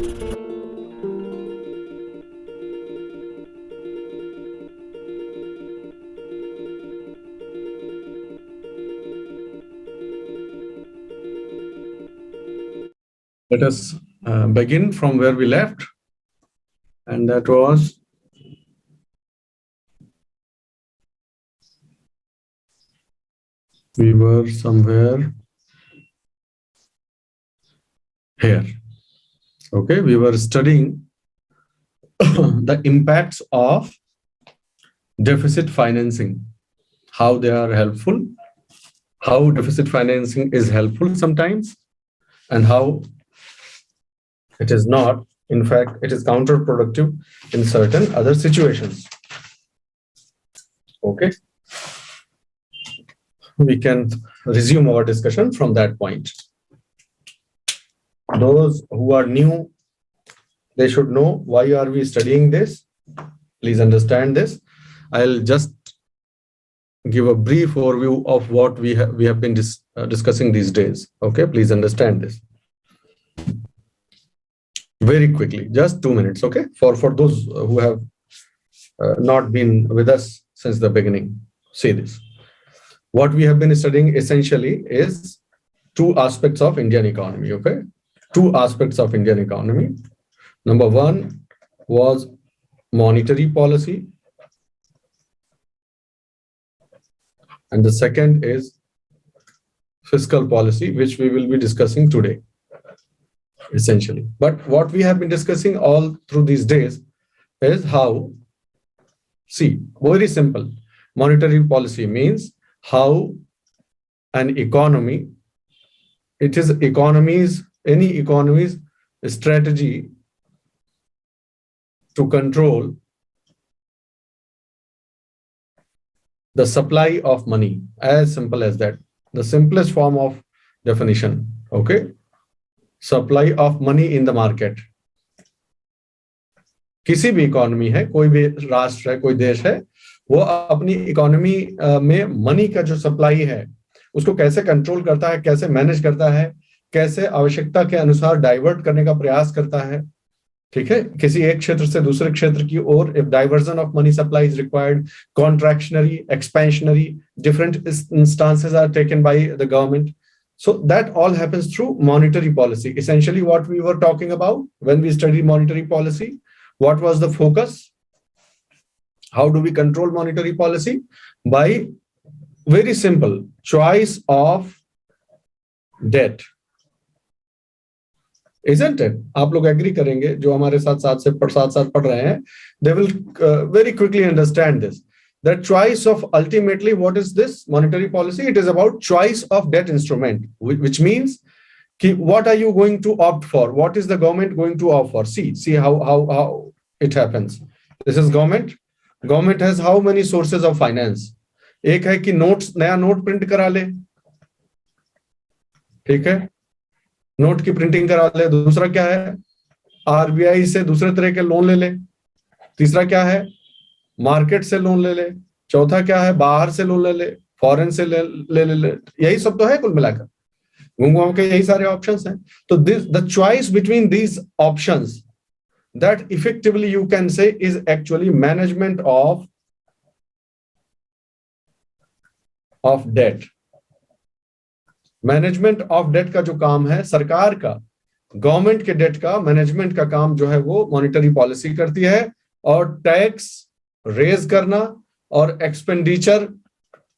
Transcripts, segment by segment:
Let us begin from where we left, and that was we were somewhere here. Okay, we were studying the impacts of deficit financing, how they are helpful, how deficit financing is helpful sometimes, and how it is not. In fact, it is counterproductive in certain other situations. Okay. We can resume our discussion from that point. Those who are new, they should know why are we studying this. Please understand this. I'll just give a brief overview of what we have been discussing these days. Okay, please understand this very quickly, just 2 minutes. Okay, for those who have not been with us since the beginning, see this. What we have been studying essentially is two aspects of Indian economy. Okay, two aspects of Indian economy. Number one was monetary policy, and the second is fiscal policy, which we will be discussing today, essentially. But what we have been discussing all through these days is how, see, very simple. Monetary policy means how an economy, it is economies, any economy's strategy to control the supply of money, as simple as that. The simplest form of definition. Okay, supply of money in the market. किसी भी economy है, कोई भी राष्ट्र है, कोई देश है, वो अपनी इकोनॉमी में मनी का जो सप्लाई है उसको कैसे कंट्रोल करता है, कैसे मैनेज करता है, कैसे आवश्यकता के अनुसार डाइवर्ट करने का प्रयास करता है. ठीक है, किसी एक क्षेत्र से दूसरे क्षेत्र की ओर, if diversion of money supply is required, contractionary, expansionary, different instances are taken by the government. So that all happens through monetary policy. Essentially what we were talking about when we studied monetary policy, what was the focus? How do we control monetary policy? By very simple choice of debt. Isn't it? आप लोग agree करेंगे, जो हमारे साथ साथ पढ़ रहे हैं, they will very quickly understand this. That choice of, ultimately, what is this monetary policy? It is about choice of debt instrument, which means what are you going to opt for? What is the government going to opt for? See how it happens. This is government. Government has how many sources of finance? एक है कि notes, नया note print करा ले, ठीक है, note की printing करा ले. दूसरा क्या है? आरबीआई से दूसरे तरह के लोन ले ले. तीसरा क्या है? मार्केट से लोन ले ले. चौथा क्या है? बाहर से लोन ले ले, फॉरेन से ले. यही सब तो है कुल मिलाकर, घूम के यही सारे ऑप्शंस हैं. तो the choice between these options, that effectively you can say is actually management of debt. Management of debt का जो काम है सरकार का, गवर्नमेंट के डेट का मैनेजमेंट का काम जो है वो मॉनिटरी पॉलिसी करती है. और टैक्स रेज करना और एक्सपेंडिचर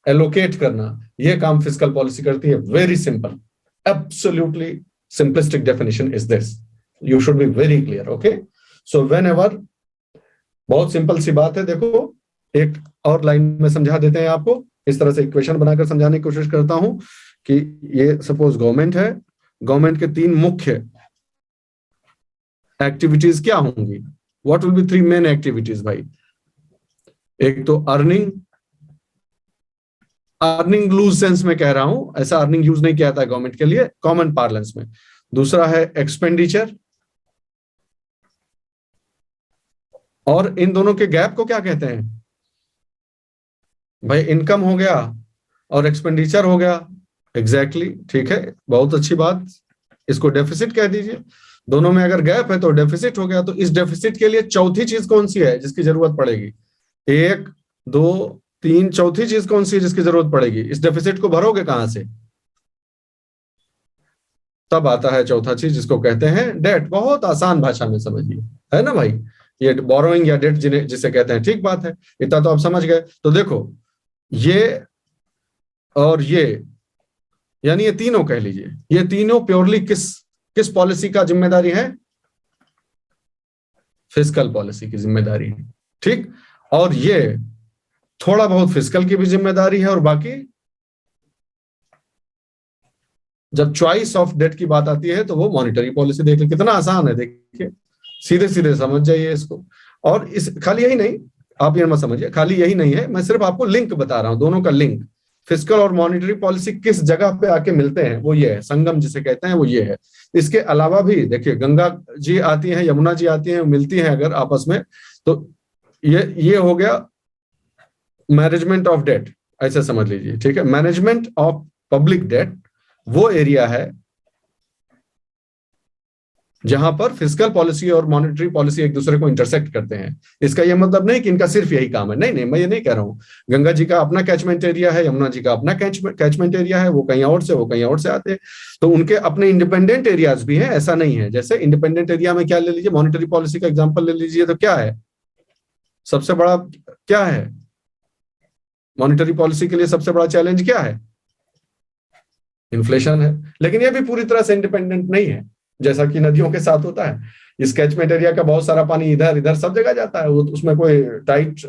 एलोकेट करना, ये काम फिस्कल पॉलिसी करती है. Very simple, absolutely simplistic definition is this. You should be very clear. Okay, so whenever, बहुत सिंपल सी बात है. देखो, एक और लाइन में समझा देते हैं आपको. इस तरह से इक्वेशन बनाकर समझाने की कोशिश करता हूं कि ये सपोज गवर्नमेंट है. गवर्नमेंट के तीन मुख्य एक्टिविटीज क्या होंगी? What will be three main activities भाई? एक तो अर्निंग लूज सेंस में कह रहा हूं, ऐसा अर्निंग यूज नहीं किया था गवर्नमेंट के लिए, कॉमन पार्लेंस में. दूसरा है एक्सपेंडिचर, और इन दोनों के गैप को क्या कहते हैं भाई? इनकम हो गया और एक्सपेंडिचर हो गया. एग्जैक्टली, ठीक है, बहुत अच्छी बात. इसको डेफिसिट कह दीजिए. दोनों में अगर गैप है तो डेफिसिट हो गया। तो इस डेफिसिट के लिए चौथी चीज कौन सी है जिसकी जरूरत पड़ेगी? एक, दो, तीन, चौथी चीज कौन सी है जिसकी जरूरत पड़ेगी? इस डेफिसिट को भरोगे कहां से? तब आता है चौथा चीज जिसको कहते हैं डेट। बहुत आसान भाषा में समझिए, है ना भाई? ये बोरोइंग या डेट जिसे कहते हैं, ठीक बात है, इतना तो आप समझ गए। तो देखो, ये और ये, यानी ये तीनों कह लीजिए, ये तीनों प्योरली किस किस पॉलिसी का जिम्मेदारी है? फिस्कल पॉलिसी की जिम्मेदारी है, ठीक। और ये थोड़ा बहुत फिस्कल की भी जिम्मेदारी है, और बाकी जब चॉइस ऑफ डेट की बात आती है तो वो मॉनिटरी पॉलिसी। देख ले कितना आसान है, देखिए, सीधे सीधे समझ जाइए इसको। और इस खाली यही नहीं, आप ये मत समझिए खाली यही नहीं है, मैं सिर्फ आपको लिंक बता रहा हूं, दोनों का लिंक। फिस्कल और मॉनिटरी पॉलिसी किस जगह पे आके मिलते हैं, वो ये है, संगम जिसे कहते हैं वो ये है। इसके अलावा भी देखिए, गंगा जी आती है, यमुना जी आती है, मिलती है अगर आपस में, तो ये हो गया मैनेजमेंट ऑफ डेट, ऐसे समझ लीजिए, ठीक है। मैनेजमेंट ऑफ पब्लिक डेट वो एरिया है जहां पर फिस्कल पॉलिसी और मॉनेटरी पॉलिसी एक दूसरे को इंटरसेक्ट करते हैं। इसका यह मतलब नहीं कि इनका सिर्फ यही काम है, नहीं नहीं, मैं ये नहीं कह रहा हूं। गंगा जी का अपना कैचमेंट एरिया है, यमुना जी का अपना कैचमेंट एरिया है, वो कहीं और से, वो कहीं और से आते हैं, तो उनके अपने इंडिपेंडेंट एरियाज भी हैं, ऐसा नहीं है। जैसे इंडिपेंडेंट एरिया में क्या ले लीजिए, मॉनेटरी पॉलिसी का एग्जाम्पल ले लीजिए, तो क्या है सबसे बड़ा, क्या है मॉनेटरी पॉलिसी के लिए सबसे बड़ा चैलेंज? क्या है? इन्फ्लेशन है। लेकिन ये भी पूरी तरह से इंडिपेंडेंट नहीं है, जैसा कि नदियों के साथ होता है। इस कैचमेंट एरिया का बहुत सारा पानी इधर इधर सब जगह जाता है, वो उसमें कोई टाइट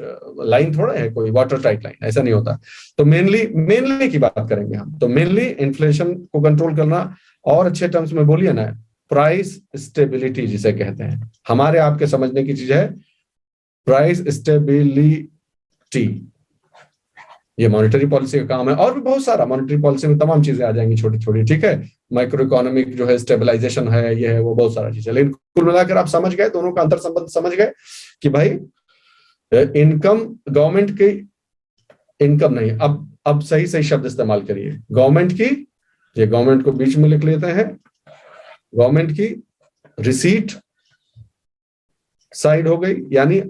लाइन थोड़ा है, कोई वाटर टाइट लाइन, ऐसा नहीं होता। तो मेनली की बात करेंगे हम, तो मेनली इन्फ्लेशन को कंट्रोल करना, और अच्छे टर्म्स में बोलिए ना, प्राइस स्टेबिलिटी जिसे कहते हैं, हमारे आपके समझने की चीज है प्राइस स्टेबिलिटी, ये मॉनेटरी पॉलिसी का काम है। और भी बहुत सारा मॉनेटरी पॉलिसी में तमाम चीजें आ जाएंगी छोटी छोटी, ठीक है। माइक्रो इकोनॉमिक जो है स्टेबलाइजेशन है, ये है, वो बहुत सारा चीज है। लेकिन कुल मिलाकर आप समझ गए, दोनों का अंतर संबंध समझ गए कि भाई इनकम, गवर्नमेंट की इनकम नहीं, अब सही सही शब्द इस्तेमाल करिए, गवर्नमेंट की, ये गवर्नमेंट को बीच में लिख लेते हैं, गवर्नमेंट की रिसीट साइड हो गई। यानी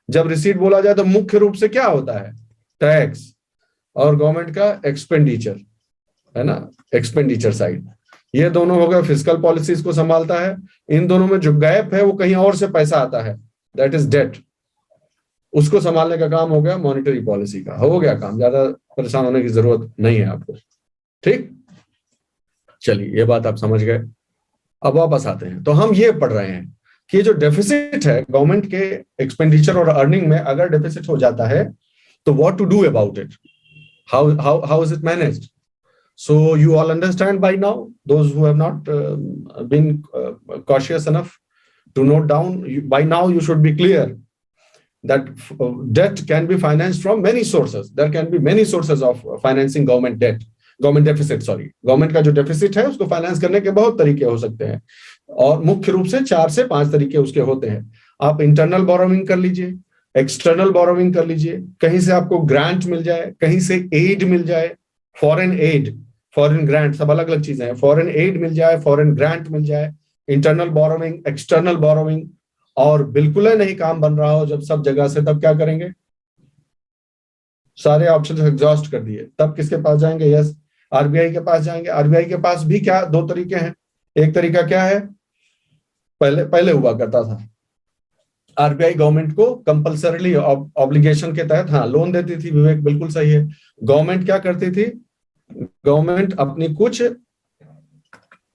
जब रिसीट बोला जाए तो मुख्य रूप से क्या होता है? टैक्स, और गवर्नमेंट का एक्सपेंडिचर, है ना, एक्सपेंडिचर साइड। ये दोनों हो गए फिस्कल पॉलिसीज को संभालता है। इन दोनों में जो गैप है, वो कहीं और से पैसा आता है, दैट इज डेट, उसको संभालने का काम हो गया मॉनेटरी पॉलिसी का। हो गया काम, ज्यादा परेशान होने की जरूरत नहीं है आपको, ठीक। चलिए, ये बात आप समझ गए। अब वापस आते हैं, तो हम ये पढ़ रहे हैं कि जो डेफिसिट है गवर्नमेंट के एक्सपेंडिचर और अर्निंग में, अगर डेफिसिट हो जाता है तो what to do about it, how is it managed? So you all understand by now, those who have not been cautious enough to note down, by now you should be clear that debt can be financed from many sources. There can be many sources of financing government debt, government deficit, sorry, government का जो deficit है उसको finance करने के बहुत तरीके हो सकते हैं, और मुख्य रूप से 4 से 5 तरीके उसके होते हैं। आप इंटरनल बोरोइंग कर लीजिए, एक्सटर्नल बोरोइंग कर लीजिए, कहीं से आपको ग्रांट मिल जाए, कहीं से एड मिल जाए, फॉरेन एड, फॉरेन ग्रांट, सब अलग अलग चीजें हैं। फॉरेन एड मिल जाए, फॉरेन ग्रांट मिल जाए, इंटरनल बोरोइंग, एक्सटर्नल बोरोइंग। और बिल्कुल ही नहीं काम बन रहा हो जब सब जगह से, तब क्या करेंगे? सारे ऑप्शन एग्जॉस्ट कर दिए, तब किसके पास जाएंगे? यस, आरबीआई के पास जाएंगे। आरबीआई के पास भी क्या 2 तरीके हैं। एक तरीका क्या है, पहले हुआ करता था, आरबीआई गवर्नमेंट को कंपल्सरीली ऑब्लिगेशन के तहत हाँ लोन देती थी। विवेक बिल्कुल सही है। गवर्नमेंट क्या करती थी, गवर्नमेंट अपनी कुछ, एक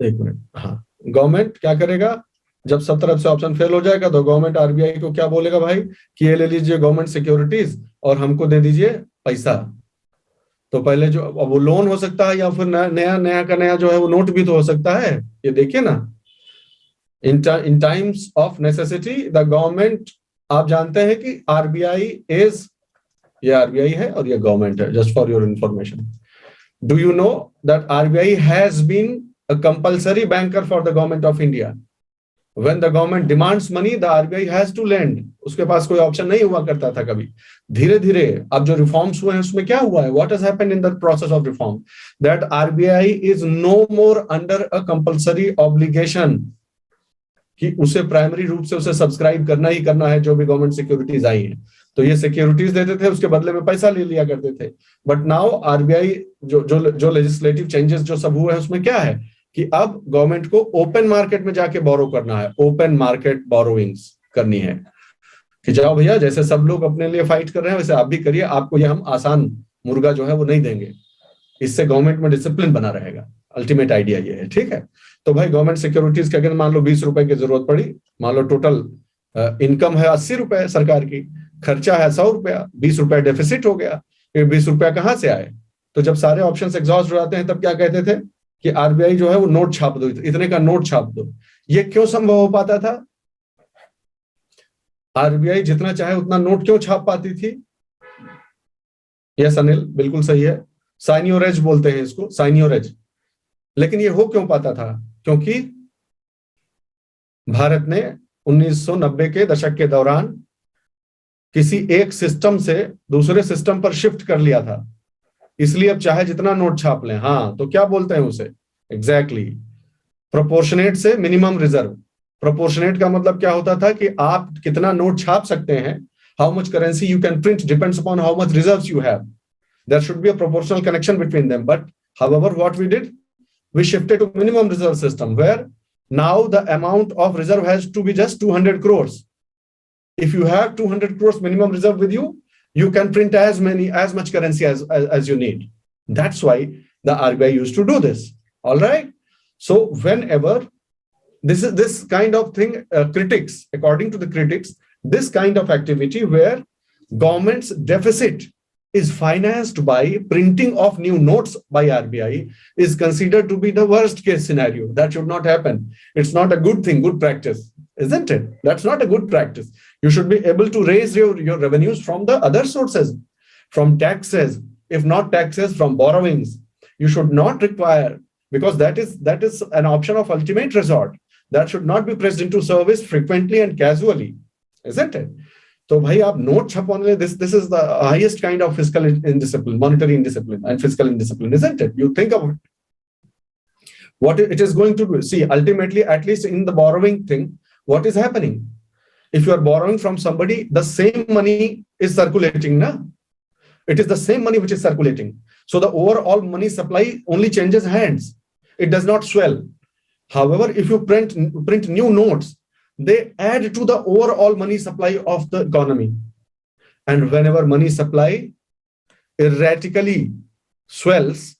मिनट, हाँ, गवर्नमेंट क्या करेगा, जब सब तरफ से ऑप्शन फेल हो जाएगा तो गवर्नमेंट आरबीआई को क्या बोलेगा, भाई कि ये ले लीजिए गवर्नमेंट सिक्योरिटीज और हमको दे दीजिए पैसा। तो पहले जो वो लोन हो सकता है, या फिर नया नया का नया जो है वो नोट भी तो हो सकता है। ये देखिए ना, in times of necessity the government, आप जानते हैं कि आरबीआई इज, ये आरबीआई है और ये गवर्नमेंट है, just for your information. Do you know that RBI has been a compulsory banker for the government of India. When the government demands money, the RBI has to lend. उसके पास कोई option नहीं हुआ करता था कभी। धीरे धीरे अब जो रिफॉर्म्स हुए हैं उसमें क्या हुआ है, what has happened in the process of reform, that RBI is no more under a compulsory obligation कि उसे प्राइमरी रूप से उसे सब्सक्राइब करना ही करना है जो भी गवर्नमेंट सिक्योरिटीज आई हैं। तो ये सिक्योरिटीज देते थे, उसके बदले में पैसा ले लिया करते थे। बट नाउ आरबीआई जो लेजिस्लेटिव चेंजेस जो सब हुए हैं उसमें क्या है कि अब गवर्नमेंट को ओपन मार्केट में जाके बोरो करना है, ओपन मार्केट बोरोइंग्स करनी है कि जाओ भैया, जैसे सब लोग अपने लिए फाइट कर रहे हैं वैसे आप भी करिए, आपको ये हम आसान मुर्गा जो है वो नहीं देंगे। इससे गवर्नमेंट में डिसिप्लिन बना रहेगा। अल्टीमेट आइडिया ये है, ठीक है। तो भाई गवर्नमेंट सिक्योरिटीज के अगर मान लो 20 रुपए की जरूरत पड़ी, मान लो टोटल इनकम है 80 रुपए सरकार की, खर्चा है 100 रुपया, 20 रुपया डेफिसिट हो गया, ये 20 रुपया कहाँ से आए? तो जब सारे ऑप्शंस एग्जॉस्ट हो जाते हैं तब क्या कहते थे कि आरबीआई जो है वो नोट छाप दो, इतने का नोट छाप दो। ये क्यों संभव हो पाता था? आरबीआई जितना चाहे उतना नोट क्यों छाप पाती थी? यस अनिल, बिल्कुल सही है, साइनियोरेज बोलते हैं इसको, साइनियोरेज। लेकिन ये हो क्यों पाता था? क्योंकि भारत ने 1990 के दशक के दौरान किसी एक सिस्टम से दूसरे सिस्टम पर शिफ्ट कर लिया था, इसलिए अब चाहे जितना नोट छाप लें। हाँ, तो क्या बोलते हैं उसे? एग्जैक्टली प्रोपोर्शनेट से मिनिमम रिजर्व। प्रोपोर्शनेट का मतलब क्या होता था कि आप कितना नोट छाप सकते हैं, how much currency you can print depends upon how much reserves you have. There should be a proportional connection between them, but however what we did, we shifted to minimum reserve system where now the amount of reserve has to be just 200 crores. If you have 200 crores minimum reserve with you, you can print as much currency as you need. That's why the RBI used to do this. All right. So whenever this kind of thing, critics, according to the critics, this kind of activity where government's deficit is financed by printing of new notes by RBI is considered to be the worst case scenario. That should not happen. It's not a good thing, good practice, isn't it? That's not a good practice. You should be able to raise your revenues from the other sources, from taxes, if not taxes, from borrowings. You should not require, because that is an option of ultimate resort. That should not be pressed into service frequently and casually, isn't it? तो भाई आप note छपवाने, this is the highest kind of fiscal indiscipline, monetary indiscipline and fiscal indiscipline, isn't it? You think of it. What it is going to do. See, ultimately, at least in the borrowing thing, what is happening? If you are borrowing from somebody, the same money is circulating, na? It is the same money which is circulating. So the overall money supply only changes hands. It does not swell. However, if you print new notes, they add to the overall money supply of the economy. And whenever money supply erratically swells,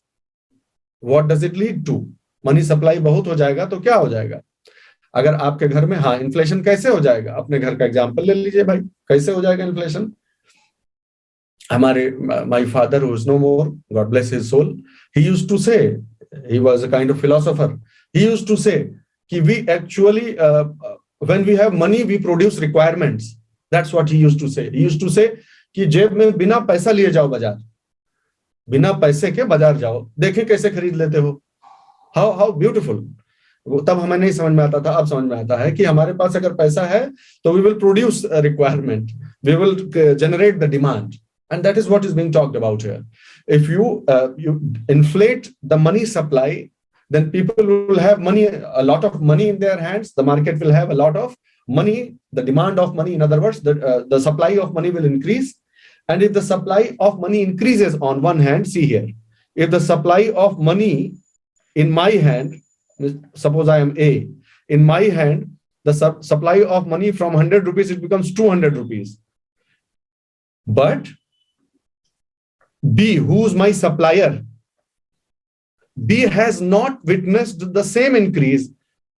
what does it lead to? Money supply बहुत हो जाएगा तो क्या हो जाएगा? अगर आपके घर में, हाँ, इन्फ्लेशन कैसे हो जाएगा? अपने घर का एग्जांपल ले लीजिए भाई, कैसे हो जाएगा इन्फ्लेशन? हमारे my father, who is no more, God bless his soul, he used to say, he was a kind of philosopher, he used to say कि we actually when we have money we produce requirements. That's what he used to say. He used to say कि जेब में बिना पैसा लिए जाओ बाजार, बिना पैसे के बाजार जाओ, देखें कैसे खरीद लेते हो। How beautiful. तब हमें नहीं समझ में आता था, अब समझ में आता है कि हमारे पास अगर पैसा है तो we will produce requirement, we will generate the demand, and that is what is being talked about here. If you inflate the money supply, then people will have money, a lot of money in their hands. The market will have a lot of money, the demand of money. In other words, the supply of money will increase. And if the supply of money increases on one hand, see here, if the supply of money in my hand, suppose I am A, in my hand, the supply of money from 100 rupees, it becomes 200 rupees. But B, who's my supplier, B has not witnessed the same increase.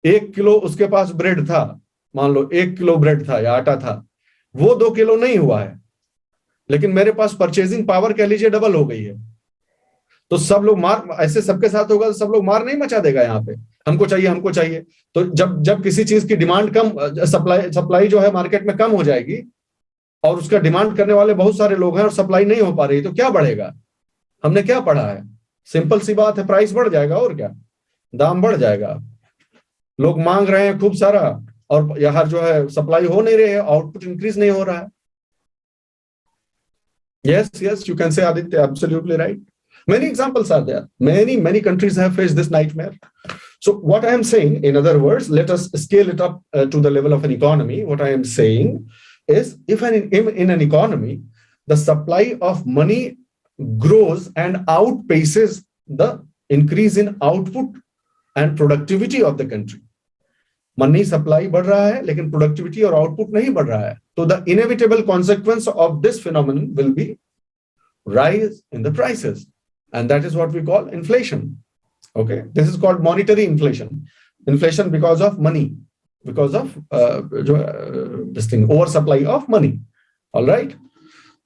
1 kilo उसके पास bread था, मान लो 1 kilo bread था या आटा था, वो 2 kilo नहीं हुआ है, लेकिन मेरे पास परचेजिंग पावर कह लीजिए डबल हो गई है। तो सब लोग मार, ऐसे सबके साथ होगा तो सब लोग मार नहीं मचा देगा यहाँ पे, हमको चाहिए हमको चाहिए। तो जब किसी चीज की डिमांड कम, सप्लाई जो है मार्केट में कम हो जाएगी और उसका डिमांड करने वाले बहुत सारे लोग हैं और सप्लाई नहीं हो पा रही, तो क्या बढ़ेगा? हमने क्या पढ़ा है? सिंपल सी बात है, प्राइस बढ़ जाएगा और क्या, दाम बढ़ जाएगा। लोग मांग रहे हैं खूब सारा और यहाँ जो है सप्लाई हो नहीं रही है, आउटपुट इंक्रीज नहीं हो रहा है। Yes, you can say, Aditya, absolutely right. Many examples are there. Many countries have faced this nightmare. So what I am saying, in other words, let us scale it up to the level of an economy. What I am saying is, if in an economy, the supply of money grows and outpaces the increase in output and productivity of the country. Money supply बढ़ रहा है लेकिन productivity और output नहीं बढ़ रहा है, तो the inevitable consequence of this phenomenon will be rise in the prices, and that is what we call inflation. Okay, this is called monetary inflation because of money, because of this thing, oversupply of money. All right,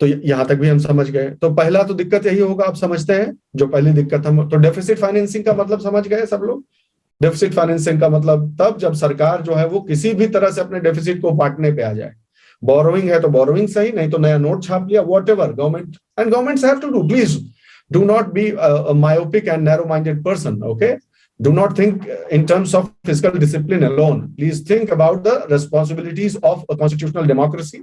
तो यहां तक भी हम समझ गए. तो पहला तो दिक्कत यही होगा, आप समझते हैं जो पहली दिक्कत हम, तो डेफिसिट फाइनेंसिंग का मतलब समझ गए सब लोग. डेफिसिट फाइनेंसिंग का मतलब तब जब सरकार जो है वो किसी भी तरह से अपने डेफिसिट को बांटने पे आ जाए. बोरोइंग है तो बोरोइंग सही, नहीं तो नया नोट छाप लिया, whatever government and governments have to do. Please do not be a myopic and narrow minded person. Okay, do not think in terms of fiscal discipline alone. Please think about the responsibilities of a constitutional democracy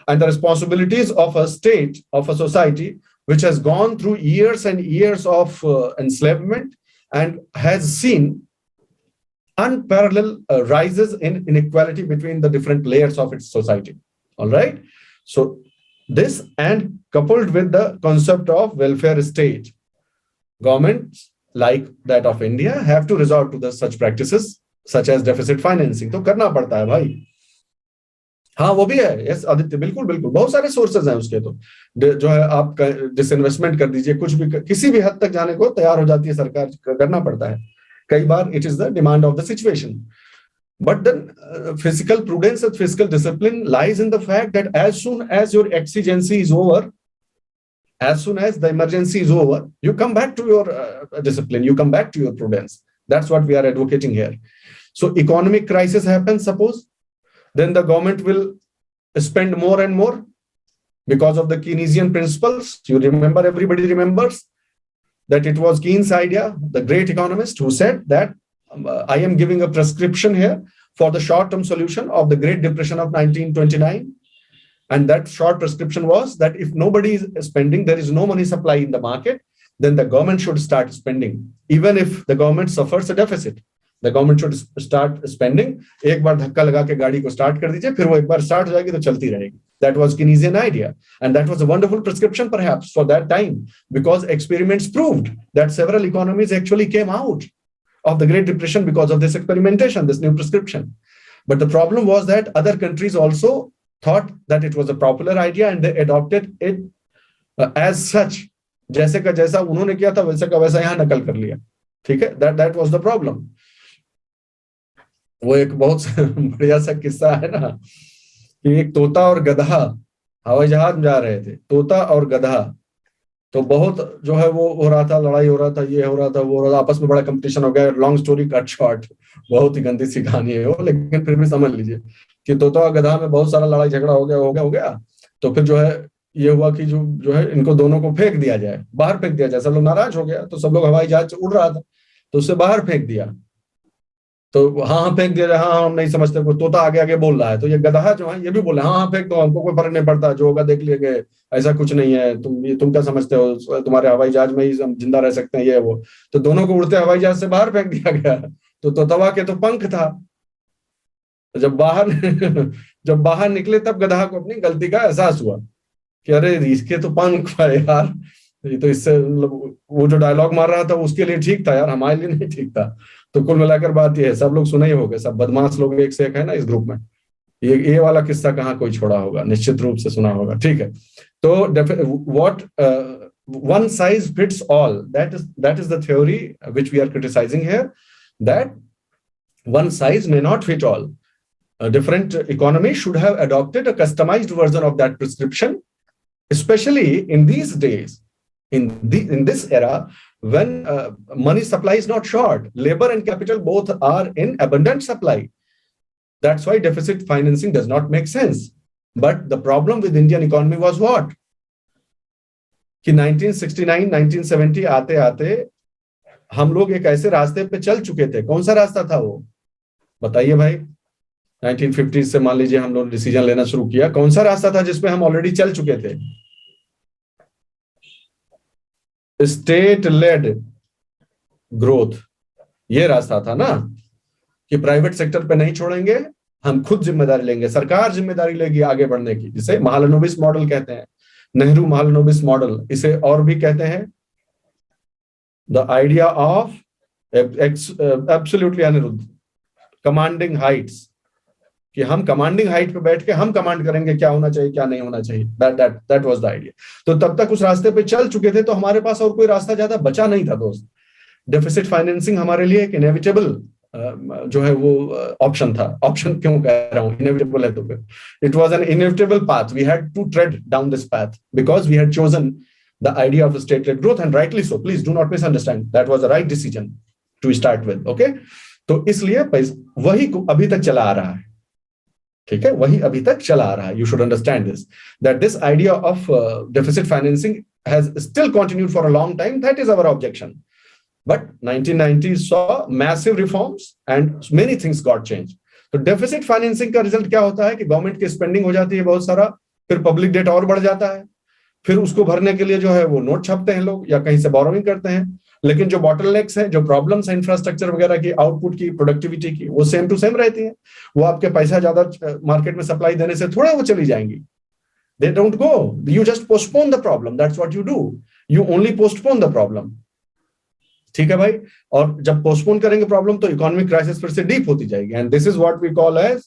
and the responsibilities of a state, of a society which has gone through years and years of enslavement and has seen unparalleled rises in inequality between the different layers of its society. All right, so this, and coupled with the concept of welfare state, governments like that of India have to resort to the such practices such as deficit financing. तो करना पड़ता है भाई. हाँ वो भी है, yes Aditya, बिल्कुल बिल्कुल, बहुत सारे सोर्सेज हैं उसके. तो जो है आप डिसइन्वेस्टमेंट कर दीजिए, कुछ भी किसी भी हद तक जाने को तैयार हो जाती है सरकार, करना पड़ता है कई बार. It is the demand of the situation. But then fiscal prudence and fiscal discipline lies in the fact that as soon as your exigency is over, as soon as the emergency is over, you come back to your discipline, you come back to your prudence. That's what we are advocating here. So economic crisis happens, suppose, then the government will spend more and more because of the Keynesian principles. You remember, everybody remembers that it was Keynes' idea, the great economist, who said that I am giving a prescription here for the short-term solution of the Great Depression of 1929. And that short prescription was that if nobody is spending, there is no money supply in the market, then the government should start spending. Even if the government suffers a deficit, the government should start spending. एक बार धक्का लगा के गाड़ी को start कर दीजिए, फिर वो एक बार start हो जाएगी तो चलती रहेगी. That was Keynesian idea, and that was a wonderful prescription perhaps for that time, because experiments proved that several economies actually came out of the Great Depression because of this experimentation, this new prescription. But the problem was that other countries also thought that it was a popular idea and they adopted it as such. जैसे का जैसा उन्होंने किया था वैसे का वैसा यहाँ नकल कर लिया. ठीक है, that was the problem. वो एक बहुत बढ़िया सा किस्सा है ना, कि एक तोता और गधा हवाई जहाज में जा रहे थे. तोता और गधा, तो बहुत जो है वो हो रहा था, लड़ाई हो रहा था, ये हो रहा था, वो हो रहा था, आपस में बड़ा कंपटीशन हो गया. लॉन्ग स्टोरी कट शॉर्ट, बहुत ही गंदी सी कहानी है वो, लेकिन फिर भी समझ लीजिए कि तोता और गधा में बहुत सारा लड़ाई झगड़ा हो गया. तो फिर जो है ये हुआ कि जो है इनको दोनों को फेंक दिया जाए, बाहर फेंक दिया जाए. सब लोग नाराज हो गया, तो सब लोग, हवाई जहाज उड़ रहा था तो उससे बाहर फेंक दिया. तो हाँ फेंक दिया जाए, हाँ हम नहीं समझते. कोई तोता आगे आगे बोल रहा है, तो ये गधा जो है ये भी बोल रहा है, हाँ फेंक दो, हमको कोई फर्क नहीं पड़ता, जो होगा देख लेंगे, ऐसा कुछ नहीं है, तुम क्या समझते हो, तुम्हारे हवाई जहाज में ही हम जिंदा रह सकते हैं, ये वो. तो दोनों को उड़ते हवाई जहाज से बाहर फेंक दिया गया. तो तोतवा के तो पंख था. जब बाहर निकले तब गधा को अपनी गलती का एहसास हुआ कि अरे इसके तो पंख है यार, ये तो इससे वो जो डायलॉग मार रहा था उसके लिए ठीक था यार, हमारे लिए नहीं ठीक था. तो कुल मिलाकर बात ये है, सब लोग सुने ही होंगे, सब बदमाश लोग एक से एक है ना इस ग्रुप में. ये वाला किस्सा कहाँ कोई छोड़ा होगा, निश्चित रूप से सुना होगा. ठीक है, तो what one size fits all, that is the theory which we are criticizing here, that one size may not fit all. A different economy should have adopted a customized version of that prescription, especially in these days, in this era, when money supply is not short, labor and capital both are in abundant supply. That's why deficit financing does not make sense. But the problem with Indian economy was what? कि 1969, 1970 आते आते हम लोग एक ऐसे रास्ते पे चल चुके थे. कौन सा रास्ता था वो, बताइए भाई. 1950 से मान लीजिए हम लोग डिसीजन लेना शुरू किया, कौन सा रास्ता था जिसपे हम ऑलरेडी चल चुके थे? स्टेट लेड ग्रोथ, ये रास्ता था ना कि प्राइवेट सेक्टर पे नहीं छोड़ेंगे, हम खुद जिम्मेदारी लेंगे, सरकार जिम्मेदारी लेगी आगे बढ़ने की, जिसे महालनोबिस मॉडल कहते हैं, नेहरू महालनोबिस मॉडल, इसे और भी कहते हैं द आइडिया ऑफ एब्सोल्युटली अनिरुद्ध कमांडिंग हाइट्स, कि हम कमांडिंग हाइट पे बैठ के हम कमांड करेंगे क्या होना चाहिए क्या नहीं होना चाहिए, दैट वाज द आइडिया। तो तब तक उस रास्ते पे चल चुके थे, तो हमारे पास और कोई रास्ता ज्यादा बचा नहीं था दोस्त। डेफिसिट फाइनेंसिंग हमारे लिए एक इनएविटेबल जो है वो ऑप्शन था। ऑप्शन क्यों कह रहा हूं, इनएविटेबल है तो फिर it was an inevitable path, we had to tread down this path because we had chosen the idea of state led growth, and rightly so, please do not misunderstand, that was the right decision to start with. Okay, तो इसलिए वही अभी तक चला आ रहा है, ठीक है, वही अभी तक चला आ रहा है। You should understand this, that this idea of deficit financing has still continued for a long time. That is our objection. But 1990s saw massive reforms and many things got changed. तो deficit financing का result क्या होता है कि government की spending हो जाती है बहुत सारा, फिर पब्लिक डेट और बढ़ जाता है, फिर उसको भरने के लिए जो है वो नोट छापते हैं लोग या कहीं से बोरोइंग करते हैं, लेकिन जो बॉटलनेक्स है, जो प्रॉब्लम्स है इंफ्रास्ट्रक्चर वगैरह की, आउटपुट की, प्रोडक्टिविटी की, वो सेम टू सेम रहती है। वो आपके पैसा ज्यादा मार्केट में सप्लाई देने से थोड़ा वो चली जाएंगी। They don't go. You just postpone the problem. That's what you do. You only postpone the problem. ठीक है भाई, और जब पोस्टपोन करेंगे प्रॉब्लम तो इकोनॉमिक क्राइसिस फिर से डीप होती जाएगी, and this is what we call as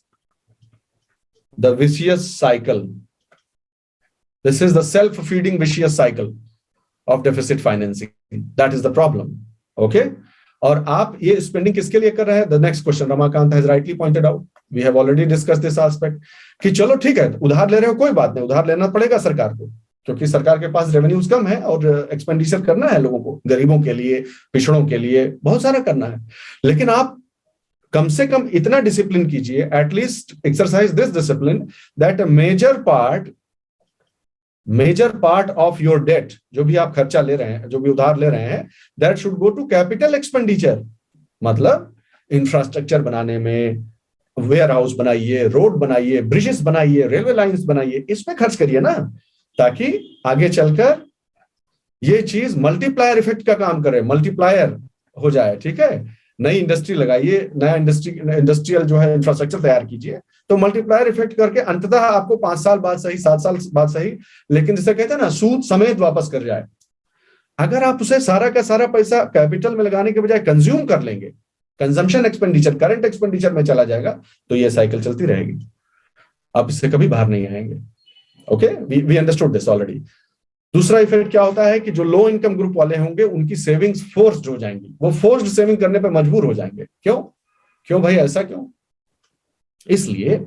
the vicious cycle. This is the self feeding vicious cycle of deficit financing, that is the problem. Okay, और आप ये स्पेंडिंग किसके लिए कर रहे हैं? The next question Ramakant has rightly pointed out, we have already discussed this aspect, कि चलो ठीक है उधार ले रहे हो कोई बात नहीं, उधार लेना पड़ेगा सरकार को, क्योंकि सरकार के पास रेवेन्यूज कम है और एक्सपेंडिचर करना है लोगों को, गरीबों के लिए, पिछड़ों के लिए, बहुत सारा करना है। लेकिन आप कम से कम इतना डिसिप्लिन कीजिए, at least exercise this discipline, that major part of your debt, जो भी आप खर्चा ले रहे हैं, जो भी उधार ले रहे हैं, that should go to capital expenditure. मतलब इंफ्रास्ट्रक्चर बनाने में, वेयर हाउस बनाइए, रोड बनाइए, ब्रिजेस बनाइए, रेलवे लाइंस बनाइए, इसमें खर्च करिए ना, ताकि आगे चलकर ये चीज मल्टीप्लायर इफेक्ट का काम करे, मल्टीप्लायर हो जाए। ठीक है, नई इंडस्ट्री लगाइए, नया इंडस्ट्रियल जो है इंफ्रास्ट्रक्चर तैयार कीजिए, तो मल्टीप्लायर इफेक्ट करके अंततः आपको 5 साल बाद सही, 7 साल बाद सही, लेकिन जिसे कहते हैं ना सूद समेत वापस कर जाए। अगर आप उसे सारा का सारा पैसा कैपिटल में लगाने के बजाय कंज्यूम कर लेंगे, कंजम्पशन एक्सपेंडिचर, करंट एक्सपेंडिचर में चला जाएगा, तो ये साइकिल चलती रहेगी, आप इससे कभी बाहर नहीं आएंगे। Okay, we understood this already. दूसरा इफेक्ट क्या होता है कि जो लो इनकम ग्रुप वाले होंगे उनकी सेविंग्स फोर्स्ड हो जाएंगी, वो फोर्स्ड सेविंग करने पर मजबूर हो जाएंगे। क्यों भाई, ऐसा क्यों? इसलिए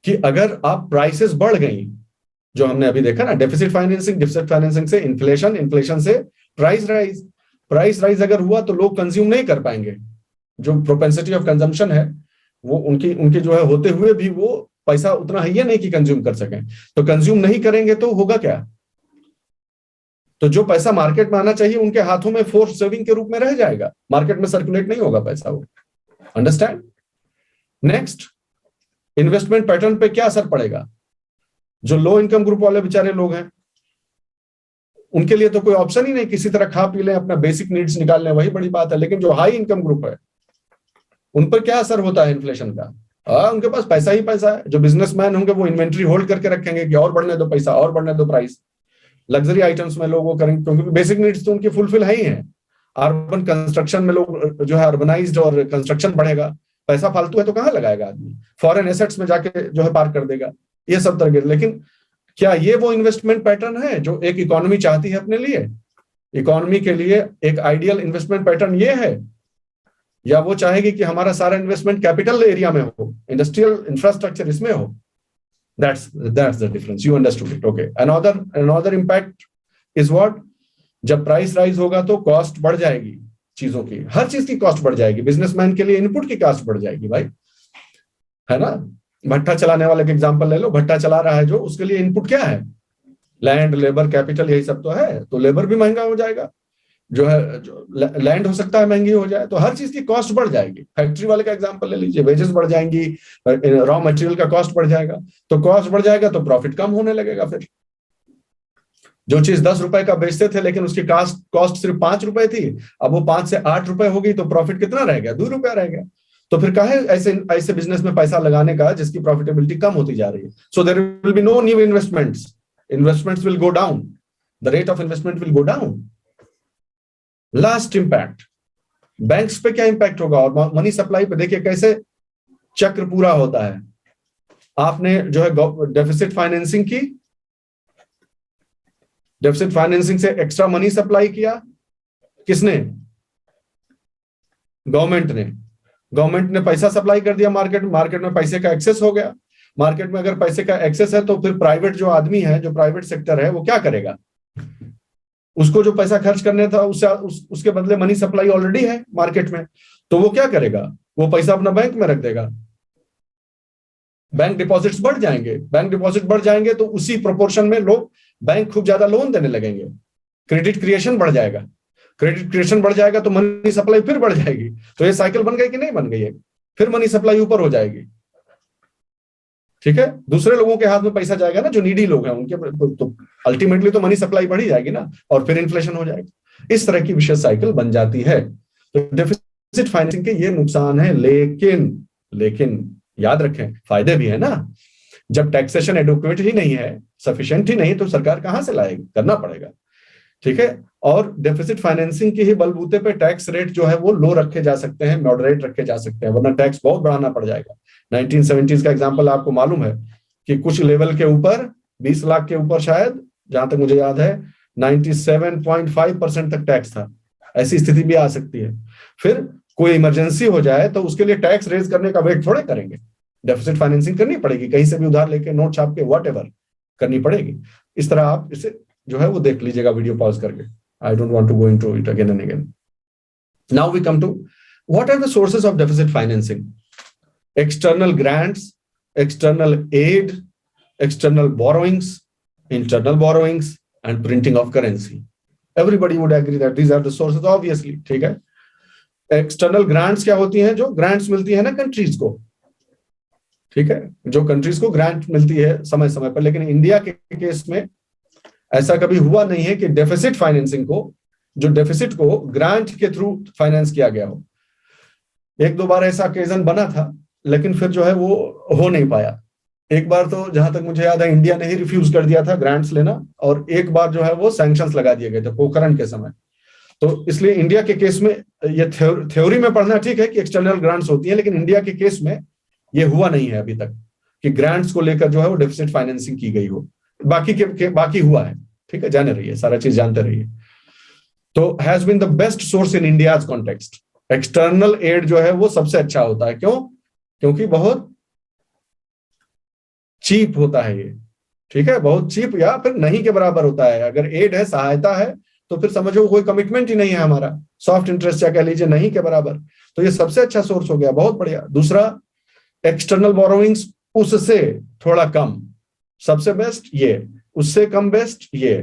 कि अगर आप प्राइसेस बढ़ गई, जो हमने अभी देखा ना, डेफिसिट फाइनेंसिंग से इन्फ्लेशन, इन्फ्लेशन से प्राइस राइज अगर हुआ तो लोग कंज्यूम नहीं कर पाएंगे, जो प्रोपेंसिटी ऑफ कंजम्पशन है वो उनकी जो है होते हुए भी वो पैसा उतना है नहीं कि कंज्यूम कर सकें, तो कंज्यूम नहीं करेंगे तो होगा क्या? तो जो पैसा मार्केट में आना चाहिए उनके हाथों में फोर्स सेविंग के रूप में रह जाएगा, मार्केट में सर्कुलेट नहीं होगा पैसा वो। अंडरस्टैंड? नेक्स्ट, इन्वेस्टमेंट पैटर्न पे क्या असर पड़ेगा? जो लो इनकम ग्रुप वाले बेचारे लोग हैं, उनके लिए तो कोई ऑप्शन ही नहीं, किसी तरह खा पी लें, अपना बेसिक नीड्स निकाल लें, वही बड़ी बात है। लेकिन जो हाई इनकम ग्रुप है उन पर क्या असर होता है इन्फ्लेशन का? उनके पास पैसा ही पैसा है। जो बिजनेसमैन होंगे वो इन्वेंट्री होल्ड करके रखेंगे कि और बढ़ने दो पैसा, और बढ़ने दो प्राइस। लग्जरी आइटम्स में लोग वो करेंगे क्योंकि बेसिक नीड्स तो उनकी फुलफिल है ही है। अर्बन कंस्ट्रक्शन में लोग जो है अर्बनाइज्ड और कंस्ट्रक्शन बढ़ेगा, पैसा फालतू है तो कहाँ लगाएगा आदमी? फॉरेन एसेट्स में जाके जो है पार्क कर देगा, ये सब तरह के। लेकिन क्या ये वो इन्वेस्टमेंट पैटर्न है जो एक इकोनॉमी चाहती है अपने लिए? इकोनॉमी के लिए एक आइडियल इन्वेस्टमेंट पैटर्न ये है, या वो चाहेगी कि हमारा सारा इन्वेस्टमेंट कैपिटल एरिया में हो, इंडस्ट्रियल इंफ्रास्ट्रक्चर इसमें हो? That's the difference. You understood it. Okay. Another impact is what? जब प्राइस राइज होगा तो कॉस्ट बढ़ जाएगी चीजों की, हर चीज की कॉस्ट बढ़ जाएगी। बिजनेसमैन के लिए इनपुट की कॉस्ट बढ़ जाएगी भाई, है ना? भट्टा चलाने वाले का एग्जांपल ले लो, भट्टा चला रहा है जो, उसके लिए इनपुट क्या है? लैंड, लेबर, कैपिटल, यही सब तो है। तो लेबर भी महंगा हो जाएगा, जो है जो लैंड हो सकता है महंगी हो जाए, तो हर चीज की कॉस्ट बढ़ जाएगी। फैक्ट्री वाले का एग्जांपल ले लीजिए, वेजेस बढ़ जाएंगी, रॉ मटेरियल का कॉस्ट बढ़ जाएगा, तो कॉस्ट बढ़ जाएगा तो प्रॉफिट कम होने लगेगा फिर। जो चीज 10 रुपए का बेचते थे लेकिन उसकी कॉस्ट सिर्फ 5 रुपए थी, अब वो 5 से 8 रुपए हो गई, तो प्रॉफिट कितना रह गया? 2 रुपया रह गया। तो फिर काहे ऐसे ऐसे बिजनेस में पैसा लगाने का जिसकी प्रॉफिटेबिलिटी कम होती जा रही है? So there will be no new investments will go down, the rate of investment will go down. Last impact, banks पे क्या इंपैक्ट होगा और मनी सप्लाई पे? देखिए कैसे चक्र पूरा होता है। आपने जो है डेफिसिट फाइनेंसिंग की, डेफिसिट फाइनेंसिंग से एक्स्ट्रा मनी सप्लाई किया, किसने? गवर्नमेंट ने पैसा सप्लाई कर दिया मार्केट में पैसे का एक्सेस हो गया। मार्केट में अगर पैसे का एक्सेस है तो फिर प्राइवेट जो आदमी है, जो प्राइवेट सेक्टर है, वो क्या करेगा? उसको जो पैसा खर्च करने था उसके बदले मनी सप्लाई ऑलरेडी है मार्केट में, तो वो क्या करेगा? वो पैसा अपना बैंक में रख देगा। बैंक डिपॉजिट्स बढ़ जाएंगे तो उसी प्रोपोर्शन में लोग बैंक खूब ज्यादा लोन देने लगेंगे, क्रेडिट क्रिएशन बढ़ जाएगा तो मनी सप्लाई फिर बढ़ जाएगी। तो ये साइकिल बन गई कि नहीं बन गई है? फिर मनी सप्लाई ऊपर हो जाएगी। ठीक है, दूसरे लोगों के हाथ में पैसा जाएगा ना, जो नीडी लोग हैं उनके, तो अल्टीमेटली तो मनी सप्लाई बढ़ी जाएगी ना, और फिर इन्फ्लेशन हो जाएगी। इस तरह की विशेष साइकिल बन जाती है। तो डेफिसिट फाइनेंसिंग के ये नुकसान है, लेकिन याद रखें फायदे भी है ना। जब टैक्सेशन एडुक्वेट ही नहीं है, सफिशिएंट ही नहीं, तो सरकार कहां से लाएगी? करना पड़ेगा। ठीक है, और डेफिसिट फाइनेंसिंग के ही बलबूते पे टैक्स रेट जो है वो लो रखे जा सकते हैं, मॉडरेट रखे जा सकते हैं, वरना टैक्स बहुत बढ़ाना पड़ जाएगा। 1970s का एग्जांपल आपको मालूम है कि कुछ लेवल के ऊपर 20 लाख के ऊपर शायद, जहां तक मुझे याद है, 97.5% तक टैक्स था। ऐसी स्थिति भी आ सकती है। फिर कोई इमरजेंसी हो जाए तो उसके लिए टैक्स रेज करने का वेट थोड़े करेंगे, डेफिसिट फाइनेंसिंग करनी पड़ेगी, कहीं से भी उधार लेके, नोट छाप के, व्हाटएवर करनी पड़ेगी। इस तरह आप इसे जो है वो देख लीजिएगा वीडियो पॉज करके। I don't want to go into it again and again. Now we come to what are the sources of deficit financing? External grants, external aid, external borrowings, internal borrowings and printing of currency. Everybody would agree that these are the sources, obviously. ठीक है, external grants क्या होती हैं? जो grants मिलती है ना countries को, ठीक है, जो कंट्रीज को ग्रांट मिलती है समय समय पर। लेकिन इंडिया के केस में ऐसा कभी हुआ नहीं है कि डेफिसिट फाइनेंसिंग को, जो डेफिसिट को ग्रांट के थ्रू फाइनेंस किया गया हो। एक दो बार ऐसा ओकेजन बना था, लेकिन फिर जो है वो हो नहीं पाया। एक बार तो जहां तक मुझे याद है इंडिया ने ही रिफ्यूज कर दिया था ग्रांट्स लेना, और एक बार जो है वो सैंक्शंस लगा दिए गए थे पोखरण के समय। तो इसलिए इंडिया के केस में ये थ्योरी में पढ़ना ठीक है कि एक्सटर्नल ग्रांट्स होती है, लेकिन इंडिया के केस में ये हुआ नहीं है अभी तक कि ग्रांट्स को लेकर जो है वो डेफिसिट फाइनेंसिंग की गई हो। बाकी हुआ है, ठीक है, जाने रहिए, सारा चीज जानते रहिए। तो has been the best source in India's context. External aid जो है वो सबसे अच्छा होता है। क्यों? क्योंकि बहुत चीप होता है ये, ठीक है, बहुत चीप, या फिर नहीं के बराबर होता है। अगर एड है, सहायता है, तो फिर समझो कोई कमिटमेंट ही नहीं है हमारा, सॉफ्ट इंटरेस्ट या कह लीजिए नहीं के बराबर। तो ये सबसे अच्छा सोर्स हो गया, बहुत बढ़िया। दूसरा, एक्सटर्नल बोरोइंग्स उससे थोड़ा कम, सबसे बेस्ट ये, उससे कम बेस्ट ये,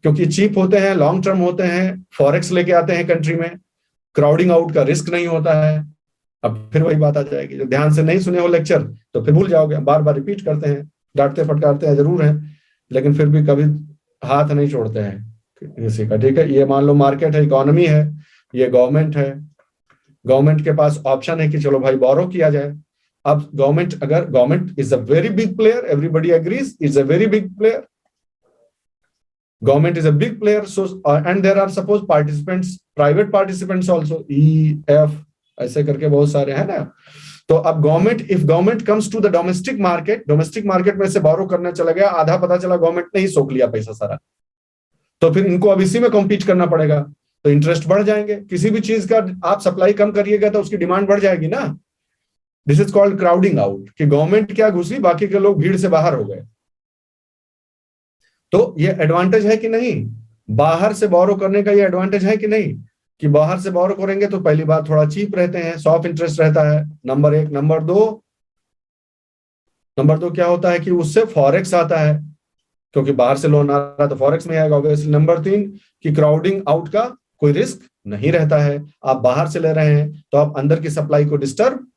क्योंकि चीप होते हैं, लॉन्ग टर्म होते हैं, फॉरेक्स लेके आते हैं कंट्री में, क्राउडिंग आउट का रिस्क नहीं होता है। अब फिर वही बात आ जाएगी, जो ध्यान से नहीं सुने हो लेक्चर तो फिर भूल जाओगे। बार बार रिपीट करते हैं, डांटते फटकारते हैं जरूर है, लेकिन फिर भी कभी हाथ नहीं छोड़ते हैं किसी का। ठीक है, ये मान लो मार्केट है, इकोनॉमी है, ये गवर्नमेंट है, गवर्नमेंट के पास ऑप्शन है कि चलो भाई बोरो किया जाए। अब government is a very big player, everybody agrees, is a very big player, government is a big player, so and there are suppose participants, private participants also, EF ऐसे करके बहुत सारे हैं ना। तो अब if government comes to the domestic market में से बोरो करना चला गया, आधा पता चला गवर्नमेंट ने ही सोख लिया पैसा सारा, तो फिर इनको अब इसी में कॉम्पीट करना पड़ेगा, तो इंटरेस्ट बढ़ जाएंगे। किसी भी चीज का आप सप्लाई कम करिएगा तो उसकी डिमांड बढ़ जाएगी ना। This is called crowding out, कि गवर्नमेंट क्या घुसी, बाकी के लोग भीड़ से बाहर हो गए। तो ये एडवांटेज है कि नहीं? बाहर से बोरो करने का ये एडवांटेज है कि नहीं, कि बाहर से बोरो करेंगे तो पहली बात थोड़ा चीप रहते हैं, सॉफ्ट इंटरेस्ट रहता है, नंबर एक। नंबर दो क्या होता है कि उससे फॉरेक्स आता है, क्योंकि बाहर से लोन आ रहा है तो फॉरेक्स में आएगा ऑब्वियसली। नंबर 3 कि क्राउडिंग आउट का कोई रिस्क नहीं रहता है, आप बाहर से ले रहे हैं तो आप अंदर की सप्लाई को डिस्टर्ब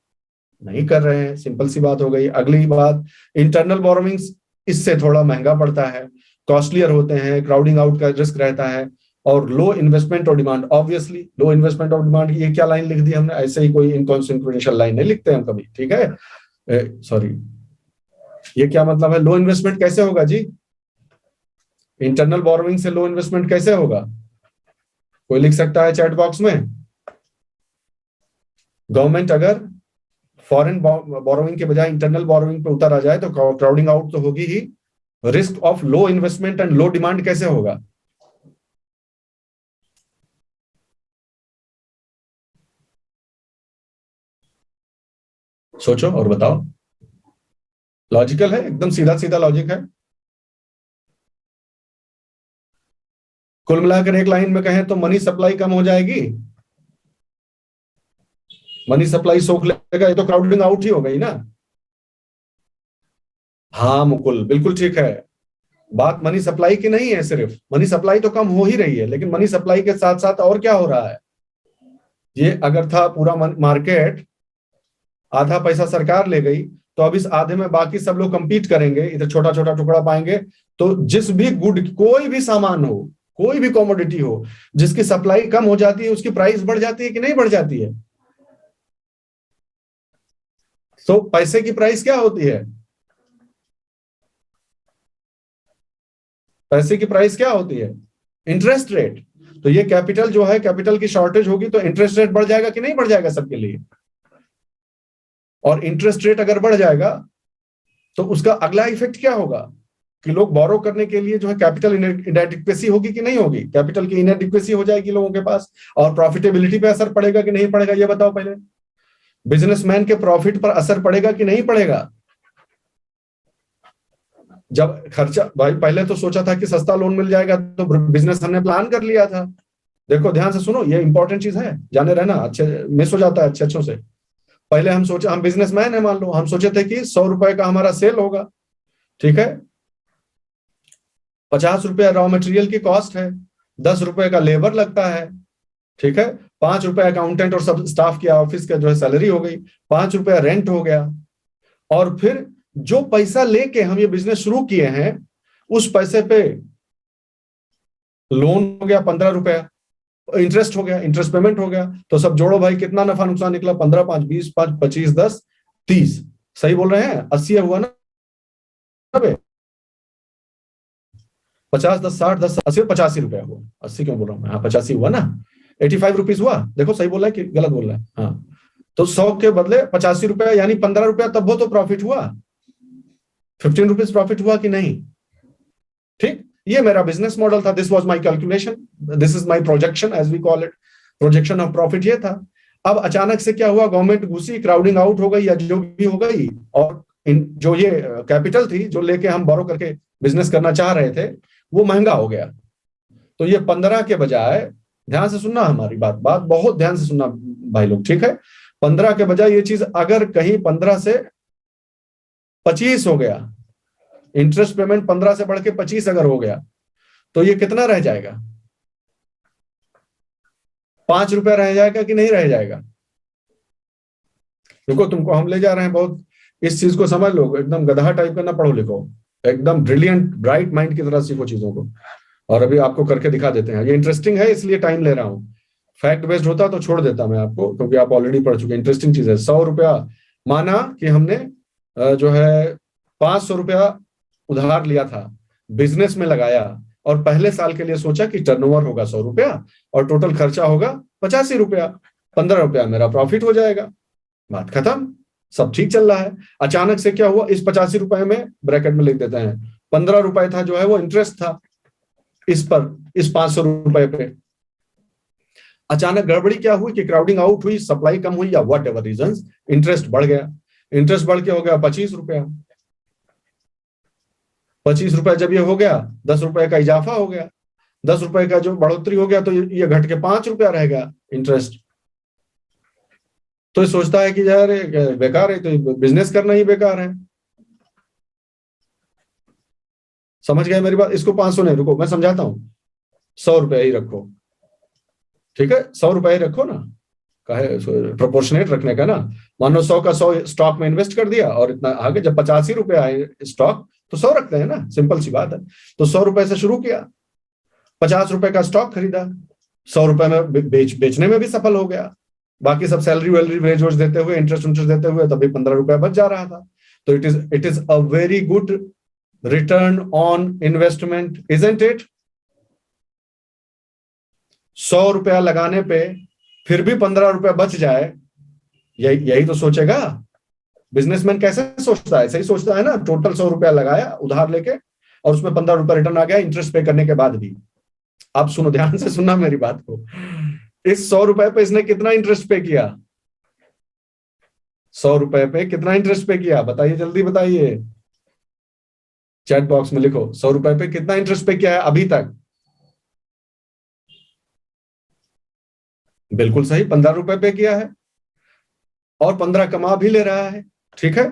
नहीं कर रहे हैं, सिंपल सी बात हो गई। अगली बात, इंटरनल बोरोइंग्स इससे थोड़ा महंगा पड़ता है, कॉस्टलियर होते हैं, क्राउडिंग आउट का रिस्क रहता है, और लो इन्वेस्टमेंट और डिमांड। ऑब्वियसली लो इन्वेस्टमेंट और डिमांड, ये क्या लाइन लिख दी हमने, ऐसे ही कोई इनकॉन्सिक्वेंशियल लाइन नहीं लिखते हम कभी, ठीक है। सॉरी, ये क्या मतलब है, लो इन्वेस्टमेंट कैसे होगा जी? इंटरनल बोरोइंग से लो इन्वेस्टमेंट कैसे होगा? कोई लिख सकता है चैट बॉक्स में? गवर्नमेंट अगर फॉरेन बोरोइंग के बजाय इंटरनल बोरोइंग पे उतर आ जाए तो क्राउडिंग आउट तो होगी ही। Risk of low investment and low demand कैसे होगा? सोचो और बताओ। लॉजिकल है, एकदम सीधा सीधा लॉजिक है। कुल मिलाकर एक लाइन में कहें तो मनी सप्लाई कम हो जाएगी, मनी सप्लाई सोख लेगा, ये तो क्राउडिंग आउट ही हो गई ना। हाँ मुकुल, बिल्कुल ठीक है। बात मनी सप्लाई की नहीं है, सिर्फ मनी सप्लाई तो कम हो ही रही है, लेकिन मनी सप्लाई के साथ साथ और क्या हो रहा है? ये अगर था पूरा मार्केट, आधा पैसा सरकार ले गई, तो अब इस आधे में बाकी सब लोग कंपीट करेंगे, इधर छोटा छोटा टुकड़ा पाएंगे। तो जिस भी गुड, कोई भी सामान हो, कोई भी कमोडिटी हो, जिसकी सप्लाई कम हो जाती है उसकी प्राइस बढ़ जाती है कि नहीं बढ़ जाती है? तो पैसे की प्राइस क्या होती है? पैसे की प्राइस क्या होती है? Interest rate. तो ये कैपिटल जो है, कैपिटल की शॉर्टेज होगी तो इंटरेस्ट रेट बढ़ जाएगा कि नहीं बढ़ जाएगा सबके लिए? और इंटरेस्ट रेट अगर बढ़ जाएगा तो उसका अगला इफेक्ट क्या होगा कि लोग बोरो करने के लिए जो है कैपिटल इनएडिक्वेसी होगी कि नहीं होगी? कैपिटल की इनएडिक्वेसी हो जाएगी लोगों के पास, और प्रॉफिटेबिलिटी पे असर पड़ेगा कि नहीं पड़ेगा, ये बताओ पहले। बिजनेसमैन के प्रॉफिट पर असर पड़ेगा कि नहीं पड़ेगा? जब खर्चा, भाई पहले तो सोचा था कि सस्ता लोन मिल जाएगा तो बिजनेस हमने प्लान कर लिया था। देखो ध्यान से सुनो, ये इंपॉर्टेंट चीज है, जाने रहना, अच्छे मिस हो जाता है अच्छे अच्छों से। पहले हम सोचे, हम बिजनेसमैन है मान लो, हम सोचे थे कि 100 रुपए का हमारा सेल होगा, ठीक है, 50 रुपया रॉ मटेरियल की कॉस्ट है, 10 रुपए का लेबर लगता है, ठीक है, 5 रुपए अकाउंटेंट और सब स्टाफ की ऑफिस का जो है सैलरी हो गई, 5 रुपया रेंट हो गया, और फिर जो पैसा लेके हम ये बिजनेस शुरू किए हैं उस पैसे पे लोन हो गया 15 रुपया, इंटरेस्ट हो गया, इंटरेस्ट पेमेंट हो गया, तो सब जोड़ो भाई, कितना नफा नुकसान निकला? 15, 5, 20, 5, 25, 10, 30। सही बोल रहे हैं? 80 हुआ ना? 50, 10, 60, 10, 80, 85 रुपया हुआ। 80 क्यों बोल रहा हूँ मैं? हाँ 85 हुआ ना, 85 रुपीज हुआ। देखो सही बोल रहा है कि गलत बोल रहा है? हाँ, तो 100 के बदले 85 रुपया, यानी 15 रुपया, तब वो तो प्रॉफिट हुआ, 15 रुपीज प्रॉफिट हुआ कि नहीं? ठीक, ये मेरा बिजनेस मॉडल था, this was my calculation, this is my projection as we call it, projection of profit ये था। अब अचानक से क्या हुआ, गवर्नमेंट घुसी, क्राउडिंग आउट हो गई या जो भी हो गई, और जो ये कैपिटल थी जो लेके हम बोरो करके बिजनेस करना चाह रहे थे वो महंगा हो गया। तो ये 15 के बजाय, ध्यान से सुनना हमारी बात, बात बहुत ध्यान से सुनना भाई लोग, ठीक है, 15 के बजाय ये चीज अगर कहीं 15 से 25 हो गया, इंटरेस्ट पेमेंट 15 से बढ़ के 25 अगर हो गया, तो ये कितना रह जाएगा? 5 रुपया रह जाएगा कि नहीं रह जाएगा? देखो तुमको हम ले जा रहे हैं, बहुत इस चीज को समझ लो, एकदम गधा टाइप का ना पढ़ो लिखो, एकदम ब्रिलियंट ब्राइट माइंड की तरह सीखो चीजों को। और अभी आपको करके दिखा देते हैं, ये इंटरेस्टिंग है इसलिए टाइम ले रहा हूँ, फैक्ट बेस्ड होता तो छोड़ देता मैं आपको, क्योंकि आप ऑलरेडी पढ़ चुके। इंटरेस्टिंग चीज है। 100 रुपया, माना कि हमने जो है 500 रुपया उधार लिया था, बिजनेस में लगाया, और पहले साल के लिए सोचा कि टर्नओवर होगा 100 रुपया और टोटल खर्चा होगा 85 रुपया, 15 रुपया मेरा प्रॉफिट हो जाएगा, बात खत्म, सब ठीक चल रहा है। अचानक से क्या हुआ, इस 85 रुपए में ब्रैकेट में लिख देते हैं 15 रुपए था जो है वो इंटरेस्ट था इस पर, इस 500 रुपए पे। अचानक गड़बड़ी क्या हुई कि क्राउडिंग आउट हुई, सप्लाई कम हुई, या वट एवर रीजन, इंटरेस्ट बढ़ गया, इंटरेस्ट बढ़ के हो गया 25 रुपया। 25 रुपया जब ये हो गया, 10 रुपए का इजाफा हो गया, 10 रुपए का जो बढ़ोतरी हो गया, तो ये घट के 5 रुपया रह गया इंटरेस्ट। तो ये सोचता है कि यार बेकार है, तो बिजनेस करना ही बेकार है। समझ गए मेरी बात? इसको 500 नहीं, रुको मैं समझाता हूं, 100 रुपया ही रखो, ठीक है, 100 रुपया ही रखो ना, काहे प्रोपोर्शनेट रखने का ना। मान लो 100 का 100 स्टॉक में इन्वेस्ट कर दिया, और इतना आगे जब 85 रुपया आए स्टॉक, तो 100 रखते हैं ना, सिंपल सी बात है। तो 100 रुपए से शुरू किया, 50 रुपए का स्टॉक खरीदा, 100 रुपए में बेचने में भी सफल हो गया, बाकी सब सैलरी वैलरी वेज वोज देते हुए, इंटरेस्ट देते हुए तभी 15 रुपए बच जा रहा था। तो it is a very good return on investment, isn't it? 100 रुपया लगाने पे फिर भी 15 रुपया बच जाए, यही तो सोचेगा बिजनेसमैन। कैसे सोचता है? सही सोचता है ना। टोटल 100 रुपया लगाया उधार लेके, और उसमें 15 रुपया रिटर्न आ गया इंटरेस्ट पे करने के बाद भी। आप सुनो, ध्यान से सुनना मेरी बात को। इस 100 रुपए पे इसने कितना इंटरेस्ट पे किया? 100 रुपए पे कितना इंटरेस्ट पे किया? बताइए, जल्दी बताइए, चैट बॉक्स में लिखो। 100 रुपए पे कितना इंटरेस्ट पे किया है अभी तक? बिल्कुल सही, 15 रुपए पे किया है, और 15 कमा भी ले रहा है। ठीक है,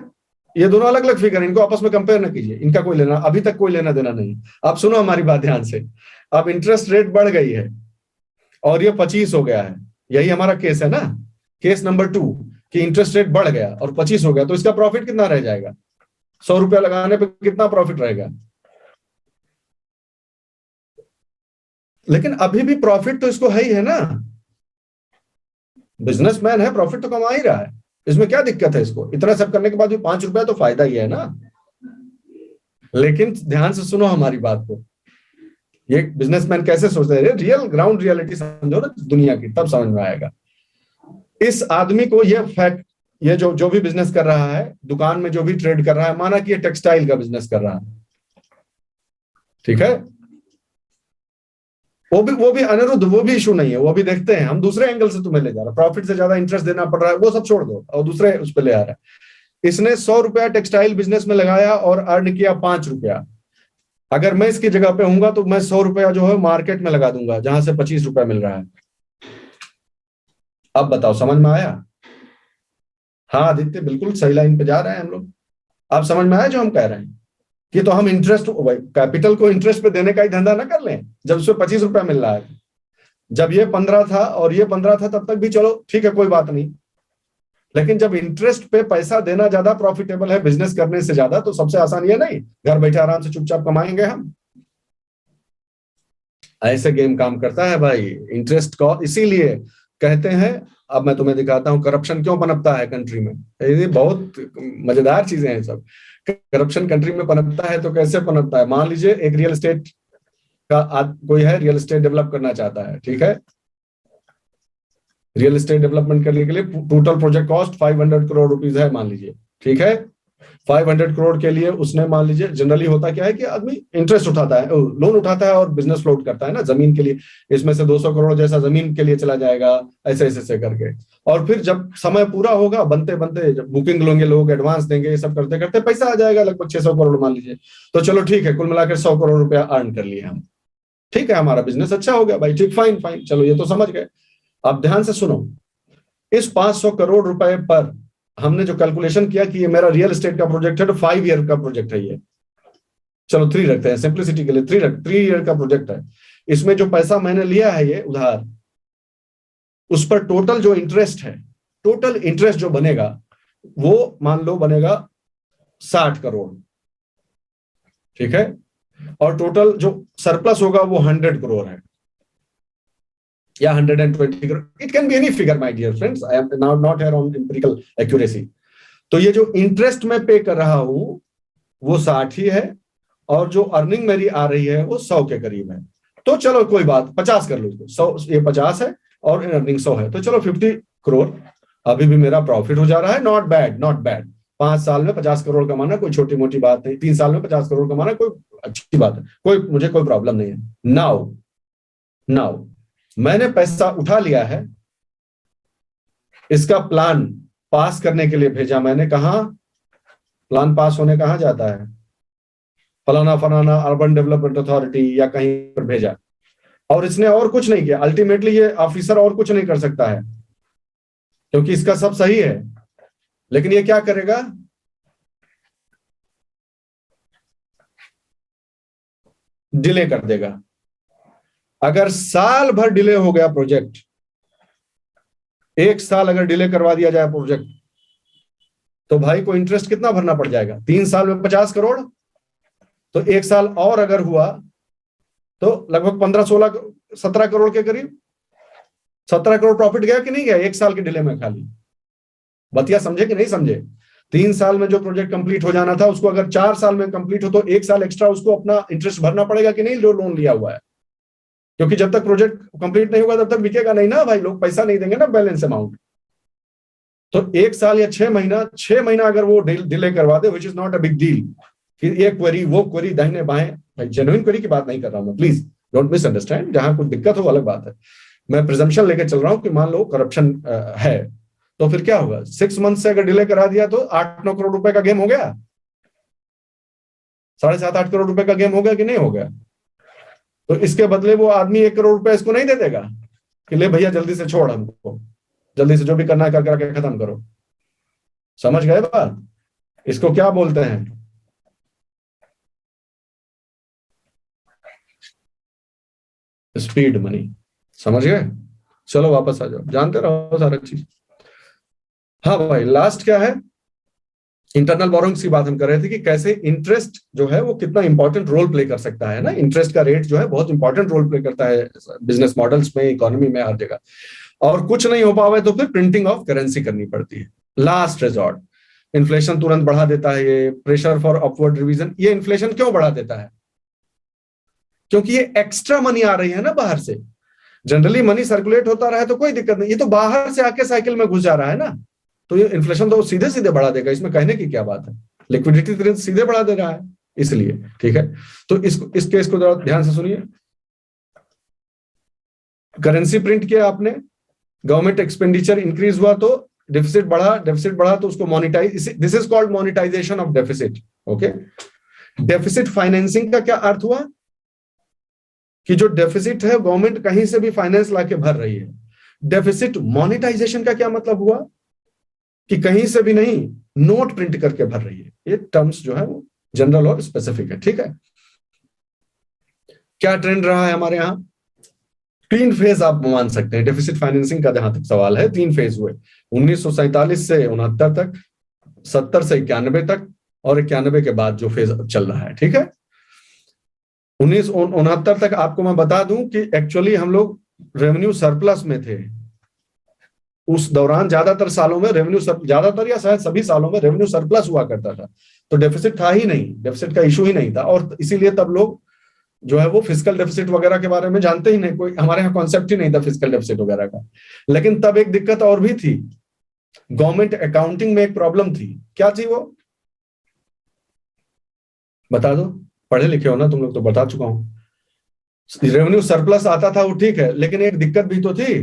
ये दोनों अलग अलग फिगर, इनको आपस में कंपेयर ना कीजिए, इनका कोई लेना, अभी तक कोई लेना देना नहीं। आप सुनो हमारी बात ध्यान से। अब इंटरेस्ट रेट बढ़ गई है और ये 25 हो गया है, यही हमारा केस है ना, केस नंबर 2, कि इंटरेस्ट रेट बढ़ गया और 25 हो गया, तो इसका प्रॉफिट कितना रह जाएगा? 100 रुपया लगाने पे कितना प्रॉफिट रहेगा? लेकिन अभी भी प्रॉफिट तो इसको है ही है ना, बिजनेसमैन है, प्रॉफिट तो कमा ही रहा है, इसमें क्या दिक्कत है? इसको इतना सब करने के बाद भी 5 रुपया तो फायदा ही है ना। लेकिन ध्यान से सुनो हमारी बात को, ये बिजनेसमैन कैसे सोचते हैं, रियल ग्राउंड रियलिटी समझो ना दुनिया की, तब समझ में आएगा। इस आदमी को ये फैक्ट, ये जो भी बिजनेस कर रहा है, दुकान में जो भी ट्रेड कर रहा है, माना कि ये टेक्सटाइल का बिजनेस कर रहा है, ठीक है, वो भी अनिरुद्ध, वो भी इशू नहीं है, वो भी देखते हैं, हम दूसरे एंगल से तुम्हें ले जा रहा है, प्रॉफिट से ज्यादा इंटरेस्ट देना पड़ रहा है, वो सब छोड़ दो, और दूसरे उस पर ले आ रहा है। इसने 100 रुपया टेक्सटाइल बिजनेस में लगाया और अर्न किया 5 रुपया। अगर मैं इसकी जगह पे हूंगा तो मैं 100 रुपया जो है मार्केट में लगा दूंगा, जहां से 25 रुपया मिल रहा है। अब बताओ, समझ में आया? हाँ आदित्य, बिल्कुल सही लाइन पे जा रहे हैं हम लोग। आप समझ में आया जो हम कह रहे हैं, कि तो हम इंटरेस्ट, कैपिटल को इंटरेस्ट पे देने का ही धंधा ना कर लें, जब उसमें 25 रुपया मिल रहा है। जब ये 15 था और ये 15 था, तब तक भी चलो ठीक है, कोई बात नहीं। लेकिन जब इंटरेस्ट पे पैसा देना ज्यादा प्रॉफिटेबल है बिजनेस करने से ज्यादा, तो सबसे आसान ये नहीं, घर बैठे आराम से चुपचाप कमाएंगे हम। ऐसे गेम काम करता है भाई इंटरेस्ट को, इसीलिए कहते हैं। अब मैं तुम्हें दिखाता हूं करप्शन क्यों पनपता है कंट्री में। ये बहुत मजेदार चीजें हैं सब। करप्शन कंट्री में पनपता है तो कैसे पनपता है? मान लीजिए एक रियल एस्टेट का कोई है, रियल एस्टेट डेवलप करना चाहता है, ठीक है, रियल एस्टेट डेवलपमेंट करने के लिए total project cost 500 crore rupees है मान लीजिए, ठीक है। 500 करोड़ के लिए उसने, मान लीजिए, जनरली होता क्या है कि आदमी इंटरेस्ट उठाता है, लोन उठाता है और बिजनेस फ्लोट करता है ना, जमीन के लिए, इसमें से 200 करोड़ जैसा जमीन के लिए चला जाएगा, ऐसे ऐसे करके। और फिर जब समय पूरा होगा, बनते बनते जब बुकिंग लेंगे लोग, एडवांस देंगे, ये सब करते करते पैसा आ जाएगा लगभग 600 करोड़ मान लीजिए। तो चलो ठीक है, कुल मिलाकर 100 करोड़ रुपया अर्न कर लिए हम, ठीक है, हमारा बिजनेस अच्छा हो गया भाई, ठीक, फाइन फाइन, चलो ये तो समझ गए। अब ध्यान से सुनो, इस 500 करोड़ रुपए पर हमने जो कैलकुलेशन किया कि ये मेरा रियल एस्टेट का प्रोजेक्ट है, तो 5 ईयर का प्रोजेक्ट है ये, चलो 3 रखते हैं सिंप्लिसिटी के लिए, 3 ईयर का प्रोजेक्ट है। इसमें जो पैसा मैंने लिया है ये उधार, उस पर टोटल जो इंटरेस्ट है, टोटल इंटरेस्ट जो बनेगा वो मान लो बनेगा 60 करोड़, ठीक है, और टोटल जो सरप्लस होगा वो 100 करोड़ है या 120 crore, it can be any figure my dear friends, I am not here on empirical accuracy. तो ये जो इंटरेस्ट मैं पे कर रहा हूं वो 60 ही है, और जो अर्निंग मेरी आ रही है वो 100 के करीब है। तो चलो कोई बात, 50 कर लो इसको, 100 ये 50 है और अर्निंग 100 है, तो चलो 50 करोड़ अभी भी मेरा प्रॉफिट हो जा रहा है, नॉट बैड नॉट बैड। 5 साल में 50 करोड़ कमाना कोई छोटी मोटी बात नहीं, 3 साल में 50 करोड़ कमाना कोई अच्छी बात है, मुझे कोई प्रॉब्लम नहीं है। नाउ मैंने पैसा उठा लिया है, इसका प्लान पास करने के लिए भेजा मैंने, कहा प्लान पास होने कहाँ जाता है, फलाना फलाना अर्बन डेवलपमेंट अथॉरिटी या कहीं पर भेजा, और इसने और कुछ नहीं किया। अल्टीमेटली ये ऑफिसर और कुछ नहीं कर सकता है क्योंकि इसका सब सही है, लेकिन ये क्या करेगा, डिले कर देगा। अगर साल भर डिले हो गया प्रोजेक्ट, 1 साल अगर डिले करवा दिया जाए प्रोजेक्ट, तो भाई को इंटरेस्ट कितना भरना पड़ जाएगा? 3 साल में 50 करोड़, तो 1 साल और अगर हुआ तो लगभग 15-16-17 करोड़ के करीब 17 करोड़ प्रॉफिट गया कि नहीं गया 1 साल के डिले में खाली। बतिया समझे कि नहीं समझे? 3 साल में जो प्रोजेक्ट कंप्लीट हो जाना था उसको अगर 4 साल में कंप्लीट हो तो 1 साल एक्स्ट्रा उसको अपना इंटरेस्ट भरना पड़ेगा कि नहीं, जो लोन लिया हुआ है। क्योंकि जब तक प्रोजेक्ट कंप्लीट नहीं होगा तब तक बिकेगा नहीं ना भाई, लोग पैसा नहीं देंगे ना बैलेंस अमाउंट। तो 1 साल या 6 महीना अगर वो डिले करवा दे, which is not a big deal. फिर ये क्वेरी वो क्वेरी दाहिने बाएं, भाई जेन्युइन क्वेरी की बात नहीं कर रहा हूं मैं, प्लीज डोंट मिसअंडरस्टैंड। जहां कुछ दिक्कत हो अलग बात है, मैं प्रिजम्पशन लेके चल रहा हूं कि मान लो करप्शन है, तो फिर क्या होगा? 6 मंथ से अगर डिले करा दिया तो 8-9 करोड़ रुपए का गेम हो गया, 7.5-8 करोड़ रुपए का गेम हो गया कि नहीं हो गया? तो इसके बदले वो आदमी 1 करोड़ रुपए इसको नहीं दे देगा कि ले भैया जल्दी से छोड़, हमको जल्दी से जो भी करना है करके खत्म करो। समझ गए बात? इसको क्या बोलते हैं? Speed money. समझ गए? चलो वापस आ जाओ, जानते रहो सारा चीज। हाँ भाई, लास्ट क्या है? इंटरनल बोरोइंग्स की बात हम कर रहे थे कि कैसे इंटरेस्ट जो है वो कितना इंपॉर्टेंट रोल प्ले कर सकता है ना। इंटरेस्ट का रेट जो है बहुत इंपॉर्टेंट रोल प्ले करता है बिजनेस मॉडल्स में, इकोनॉमी में, हर जगह। और कुछ नहीं हो पावे तो फिर प्रिंटिंग ऑफ करेंसी करनी पड़ती है, लास्ट रिजॉर्ट। इन्फ्लेशन तुरंत बढ़ा देता है ये, प्रेशर फॉर अपवर्ड रिवीजन। ये इन्फ्लेशन क्यों बढ़ा देता है? क्योंकि ये एक्स्ट्रा मनी आ रही है ना बाहर से। जनरली मनी सर्कुलेट होता रहा तो कोई दिक्कत नहीं, ये तो बाहर से आके साइकिल में घुस जा रहा है ना, तो ये इन्फ्लेशन तो सीधे सीधे बढ़ा देगा, इसमें कहने की क्या बात है। लिक्विडिटी सीधे बढ़ा दे रहा है इसलिए, ठीक है। तो इस केस को जरा ध्यान से सुनिए। करेंसी प्रिंट किया आपने, गवर्नमेंट एक्सपेंडिचर इंक्रीज हुआ तो डेफिसिट बढ़ा तो उसको monetise, this is called monetisation of deficit. Okay, deficit financing का क्या अर्थ हुआ? कि जो डेफिसिट है गवर्नमेंट कहीं से भी फाइनेंस लाके भर रही है। डेफिसिट मोनेटाइजेशन का क्या मतलब हुआ? कि कहीं से भी नहीं, नोट प्रिंट करके भर रही है। ये टर्म्स जो है वो जनरल और स्पेसिफिक है, ठीक है। क्या ट्रेंड रहा है हमारे यहां? 3 फेज आप मान सकते हैं डेफिसिट फाइनेंसिंग का, जहां तक सवाल है 3 फेज हुए, 1947 से 69 तक, 70 से 91 तक, और 91 के बाद जो फेज चल रहा है, ठीक है। 1969 तक आपको मैं बता दूं कि एक्चुअली हम लोग रेवेन्यू सरप्लस में थे। उस दौरान ज्यादातर सालों में ज्यादातर या शायद सभी सालों में रेवेन्यू सरप्लस हुआ करता था, तो डेफिसिट था ही नहीं, डेफिसिट का इशू ही नहीं था। और इसीलिए तब लोग जो है वो फिस्कल डेफिसिट वगैरह के बारे में जानते ही नहीं, कोई हमारे यहाँ कॉन्सेप्ट ही नहीं था फिस्कल डेफिसिट वगैरह का। लेकिन तब एक दिक्कत और भी थी, गवर्नमेंट अकाउंटिंग में एक प्रॉब्लम थी। क्या थी वो? बता दो, पढ़े लिखे हो ना तुम लोग, तो बता चुका हूं। रेवेन्यू सरप्लस आता था वो ठीक है, लेकिन एक दिक्कत भी तो थी।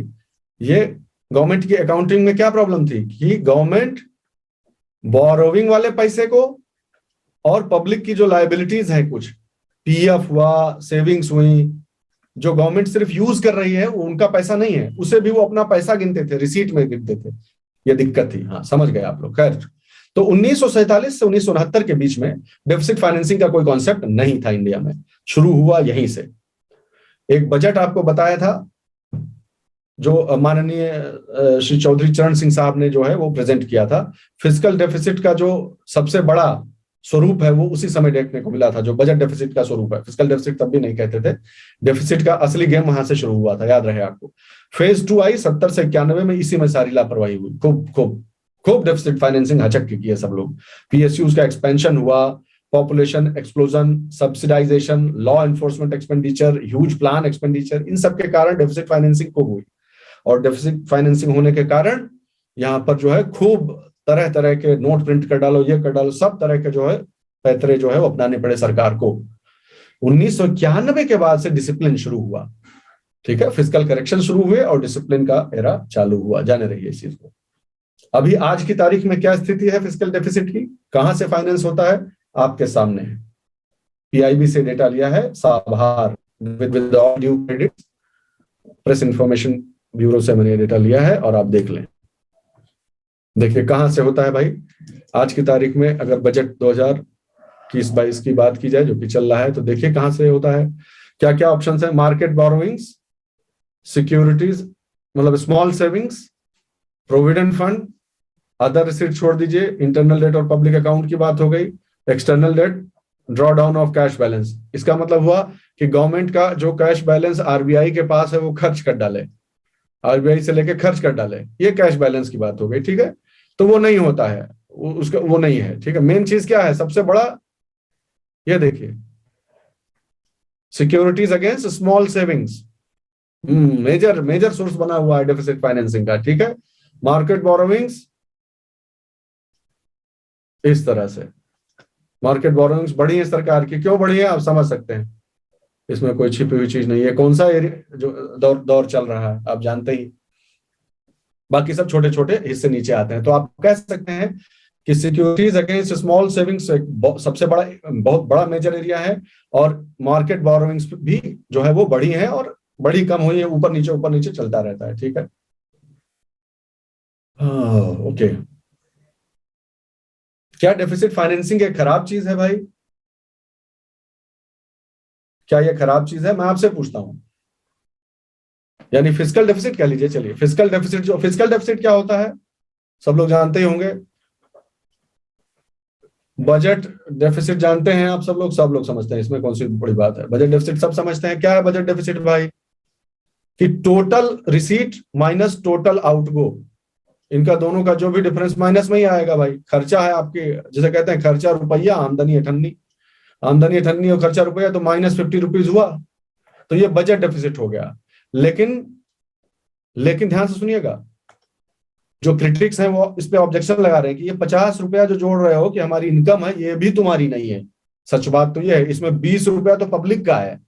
ये गवर्नमेंट की अकाउंटिंग में क्या प्रॉब्लम थी कि गवर्नमेंट बोरोविंग वाले पैसे को और पब्लिक की जो लायबिलिटीज है, कुछ पीएफ हुआ, सेविंग्स हुई, जो गवर्नमेंट सिर्फ यूज कर रही है, वो उनका पैसा नहीं है, उसे भी वो अपना पैसा गिनते थे, रिसीट में गिनते थे। ये दिक्कत थी। हाँ, समझ गए आप लोग। खैर, तो 1947 से 1969 के बीच में डेफिसिट फाइनेंसिंग का कोई कॉन्सेप्ट नहीं था इंडिया में, शुरू हुआ यहीं से। एक बजट आपको बताया था जो माननीय श्री चौधरी चरण सिंह साहब ने जो है वो प्रेजेंट किया था। फिस्कल डेफिसिट का जो सबसे बड़ा स्वरूप है वो उसी समय देखने को मिला था, जो बजट डेफिसिट का स्वरूप है। फिस्कल डेफिसिट तब भी नहीं कहते थे, डेफिसिट का असली गेम वहां से शुरू हुआ था, याद रहे आपको। फेज 2 आई 70 से 91 में, इसी में सारी लापरवाही हुई। खूब डेफिसिट फाइनेंसिंग हचक की है सब लोग। पीएसयूज का एक्सपेंशन हुआ, population explosion, subsidization, law enforcement expenditure, huge plan expenditure, इन सब के कारण डेफिसिट फाइनेंसिंग खूब हुई। और डेफिसिट फाइनेंसिंग होने के कारण यहाँ पर जो है खूब तरह तरह के नोट प्रिंट कर डालो, ये कर डालो, सब तरह के जो है पैतरे जो है वो अपनाने पड़े सरकार को। 1991 के बाद से डिसिप्लिन शुरू हुआ, ठीक है। फिस्कल करेक्शन शुरू हुए और डिसिप्लिन का एरा चालू हुआ, जाने रहिए इस चीज को। अभी आज की तारीख में क्या स्थिति है फिस्कल डेफिसिट की, कहां से फाइनेंस होता है, आपके सामने है। पीआईबी से डेटा लिया है, साभार with all due credit, press information bureau से मैंने डेटा लिया है, और आप देख लें। देखिए कहां से होता है भाई आज की तारीख में। अगर बजट 2021-22 की बात की जाए जो कि चल रहा है, तो देखिए कहां से होता है, क्या क्या ऑप्शंस है। मार्केट बोरोइंग्स, सिक्योरिटीज मतलब small savings, provident fund, other receipt छोड़ दीजिए, इंटरनल डेट और पब्लिक अकाउंट की बात हो गई, external debt, draw down of cash balance, इसका मतलब हुआ कि गवर्नमेंट का जो कैश बैलेंस आरबीआई के पास है वो खर्च कर डाले, आरबीआई से लेके खर्च कर डाले, ये कैश बैलेंस की बात हो गई, ठीक है। तो वो नहीं होता है, उसका वो नहीं है, ठीक है। मेन चीज क्या है सबसे बड़ा, ये देखिए, securities against small savings, major major source बना हुआ है डेफिसिट फाइनेंसिंग का, ठीक है। मार्केट बोरोविंग्स इस तरह से, मार्केट बोरोविंग्स बढ़ी है सरकार की, क्यों बढ़ी है आप समझ सकते हैं, इसमें कोई छिपी हुई चीज नहीं है। कौन सा एरिया जो दौर चल रहा है आप जानते ही, बाकी सब छोटे छोटे हिस्से नीचे आते हैं। तो आप कह सकते हैं कि सिक्योरिटीज अगेंस्ट स्मॉल सेविंग्स सबसे बड़ा, बहुत बड़ा मेजर एरिया है, और मार्केट बोरोविंग्स भी जो है वो बढ़ी है, और बड़ी कम हुई है, ऊपर नीचे चलता रहता है, ठीक है। ओके, क्या डेफिसिट फाइनेंसिंग एक खराब चीज है भाई? क्या ये खराब चीज है, मैं आपसे पूछता हूं। यानी फिजिकल डेफिसिट कह लीजिए, चलिए फिजिकल डेफिसिट, जो फिजिकल डेफिसिट क्या होता है सब लोग जानते ही होंगे। बजट डेफिसिट जानते हैं आप सब लोग समझते हैं, इसमें कौन सी बड़ी बात है। बजट डेफिसिट सब समझते हैं, क्या है बजट डेफिसिट भाई? कि total receipt minus total outgo, इनका दोनों का जो भी डिफरेंस माइनस में ही आएगा भाई। खर्चा है आपके, जैसे कहते हैं खर्चा रुपया, आमदनी अठन्नी, आमदनी अठन्नी और खर्चा रुपया, तो -50 रुपीज हुआ, तो ये बजट डेफिसिट हो गया। लेकिन लेकिन ध्यान से सुनिएगा, जो क्रिटिक्स हैं वो इस पे ऑब्जेक्शन लगा रहे हैं कि ये 50 रुपया जो जोड़ रहे हो कि हमारी इनकम है, ये भी तुम्हारी नहीं है। सच बात तो ये है, इसमें 20 रुपया तो पब्लिक का है,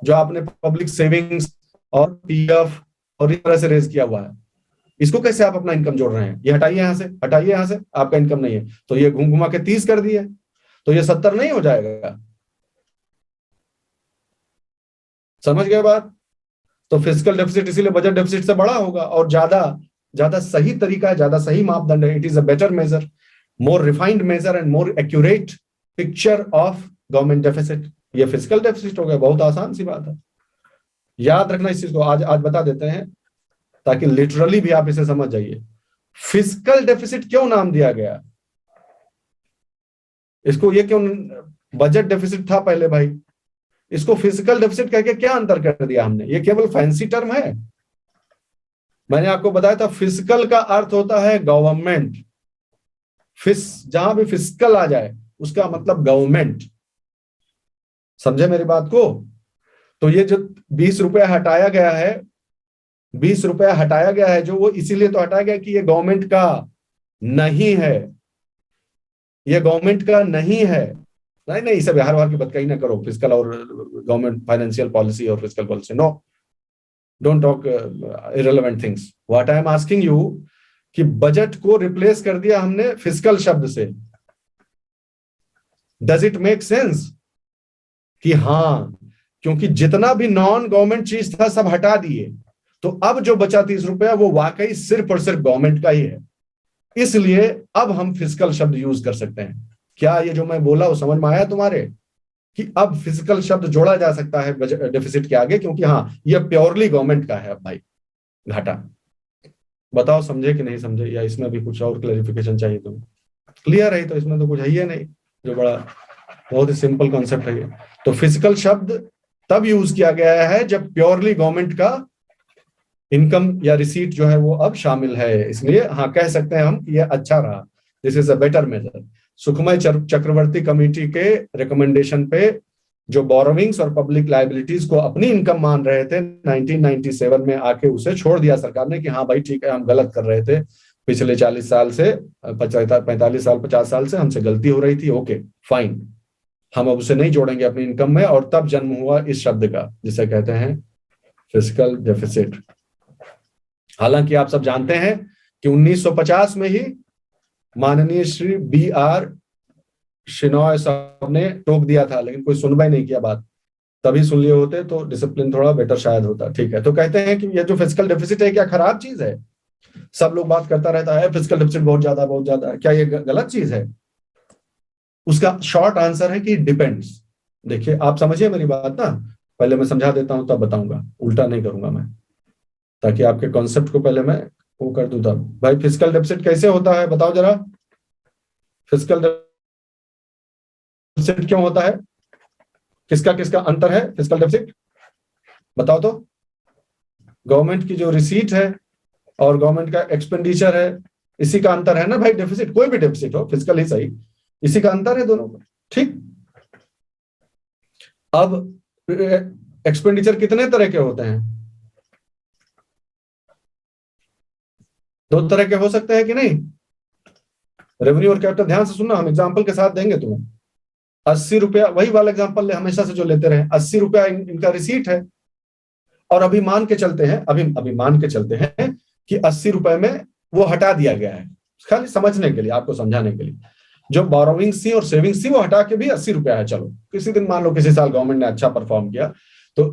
जो आपने पब्लिक सेविंग्स और पीएफ और इस तरह से रेज किया हुआ है। इसको कैसे आप अपना इनकम जोड़ रहे हैं? ये हटाइए यहां से, हटाइए यहां से, आपका इनकम नहीं है, तो ये घूम घुमा के 30 कर दिए, तो ये 70 नहीं हो जाएगा। समझ गए बात? तो फिजिकल डेफिसिट इसीलिए बजट डेफिसिट से बड़ा होगा, और ज्यादा ज्यादा सही तरीका है, ज्यादा सही मापदंड है। It is a better measure, more refined measure and more accurate picture of government deficit. ये फिजिकल डेफिसिट हो गया, बहुत आसान सी बात है, याद रखना इस चीज को। आज आज बता देते हैं ताकि लिटरली भी आप इसे समझ जाइए। फिजिकल डेफिसिट क्यों नाम दिया गया इसको, ये क्यों, बजट डेफिसिट था पहले भाई, इसको फिजिकल डेफिसिट कह के क्या अंतर कर दिया हमने? ये केवल फैंसी टर्म है। मैंने आपको बताया था फिजिकल का अर्थ होता है गवर्नमेंट, जहां भी फिजिकल आ जाए उसका मतलब गवर्नमेंट। समझे मेरी बात को? तो ये जो 20 रुपया हटाया गया है, 20 रुपया हटाया गया है, जो वो इसीलिए तो हटाया गया कि ये गवर्नमेंट का नहीं है, ये गवर्नमेंट का नहीं है। नहीं नहीं, इसे हर बार की बात कहीं ना करो, फिजिकल और गवर्नमेंट फाइनेंशियल पॉलिसी और physical policy, no, don't talk irrelevant things. What I am asking you कि बजट को रिप्लेस कर दिया हमने फिजिकल शब्द से। Does it make sense? कि हाँ, क्योंकि जितना भी नॉन गवर्नमेंट चीज था सब हटा दिए, तो अब जो बचा 30 रुपया वो वाकई सिर्फ और सिर्फ गवर्नमेंट का ही है, इसलिए अब हम फिजिकल शब्द यूज कर सकते हैं। क्या ये जो मैं बोला वो समझ में आया तुम्हारे, कि अब फिजिकल शब्द जोड़ा जा सकता है डेफिसिट के आगे, क्योंकि हाँ ये प्योरली गवर्नमेंट का है अब भाई घाटा। बताओ समझे कि नहीं समझे, या इसमें भी कुछ और क्लैरिफिकेशन चाहिए तुम्हें? क्लियर है? तो इसमें तो कुछ है ही नहीं, जो बड़ा बहुत ही सिंपल कॉन्सेप्ट है ये। तो फिजिकल शब्द तब यूज किया गया है जब प्योरली गवर्नमेंट का इनकम या रिसीट जो है वो अब शामिल है, इसलिए हाँ कह सकते हैं हम कि ये अच्छा रहा, this is a better major. Sukhamoy Chakravarty committee के रिकमेंडेशन पे जो बोरोविंग्स और पब्लिक लाइबिलिटीज को अपनी इनकम मान रहे थे, 1997 में आके उसे छोड़ दिया सरकार ने कि हाँ भाई ठीक है, हम गलत कर रहे थे पिछले 40 साल से, 45 साल 50 साल से हमसे गलती हो रही थी, ओके फाइन, हम अब उसे नहीं जोड़ेंगे अपनी इनकम में। और तब जन्म हुआ इस शब्द का, जिसे कहते हैं फिजिकल डेफिसिट। हालांकि आप सब जानते हैं कि 1950 में ही माननीय श्री B.R. शिनॉय साहब ने टोक दिया था, लेकिन कोई सुनवाई नहीं किया बात। तभी सुन लिए होते तो डिसिप्लिन थोड़ा बेटर शायद होता। ठीक है, तो कहते हैं कि ये जो फिजिकल डेफिसिट है क्या खराब चीज है? सब लोग बात करता रहता है फिजिकल डेफिसिट बहुत ज्यादा है, क्या ये गलत चीज है? उसका शॉर्ट आंसर है कि डिपेंड्स। देखिए आप समझिए मेरी बात ना, पहले मैं समझा देता हूं तब बताऊंगा, उल्टा नहीं करूंगा मैं, ताकि आपके कॉन्सेप्ट को पहले मैं वो कर दूं तब। भाई फिजिकल डेफिसिट कैसे होता है बताओ जरा, फिजिकल डेफिसिट क्यों होता है? किसका किसका अंतर है फिस्कल डेफिसिट, बताओ तो। गवर्नमेंट की जो रिसीट है और गवर्नमेंट का एक्सपेंडिचर है, इसी का अंतर है ना भाई डेफिसिट, कोई भी डेफिसिट हो, फिजिकल ही सही, इसी का अंतर है दोनों का, ठीक। अब एक्सपेंडिचर कितने तरह के होते हैं, दो तरह के हो सकते हैं कि नहीं। रेवेन्यू और कैपिटल, ध्यान से सुनना, हम एग्जांपल के साथ देंगे तुम्हें। 80 रुपया, वही वाला एग्जांपल हमेशा से जो लेते रहे, 80 रुपया इनका रिसीट है, और अभी मान के चलते हैं, अभी मान के चलते हैं कि 80 रुपए में वो हटा दिया गया है, खाली समझने के लिए, आपको समझाने के लिए। जो बोरोविंग्स थी और सेविंग्स थी वो हटा के भी 80 रुपया है। चलो किसी दिन मान लो किसी साल गवर्नमेंट ने अच्छा परफॉर्म किया तो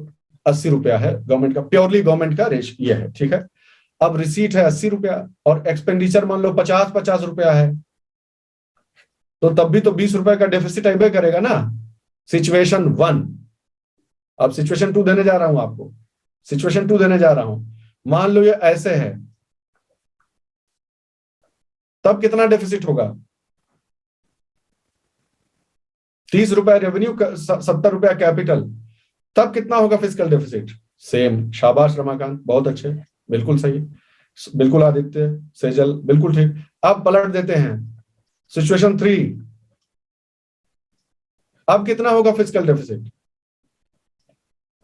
80 रुपया है गवर्नमेंट का, प्योरली गवर्नमेंट का रेश ये है, ठीक है। अब रिसीट है 80 रुपया और एक्सपेंडिचर मान लो 50 रुपया है, तो तब भी तो 20 रुपए का डेफिसिट आइबे करेगा ना, सिचुएशन 1। अब सिचुएशन 2 देने जा रहा हूं आपको, सिचुएशन 2 देने जा रहा हूं। मान लो ये ऐसे है, तब कितना डेफिसिट होगा, 30 रुपया रेवेन्यू, 70 रुपया कैपिटल, तब कितना होगा फिजिकल डेफिसिट, सेम। शाबाश रमाकांत, बहुत अच्छे, बिल्कुल सही, बिल्कुल आदित्य, सेजल, बिल्कुल ठीक। अब पलट देते हैं, सिचुएशन 3, अब कितना होगा फिजिकल डेफिसिट,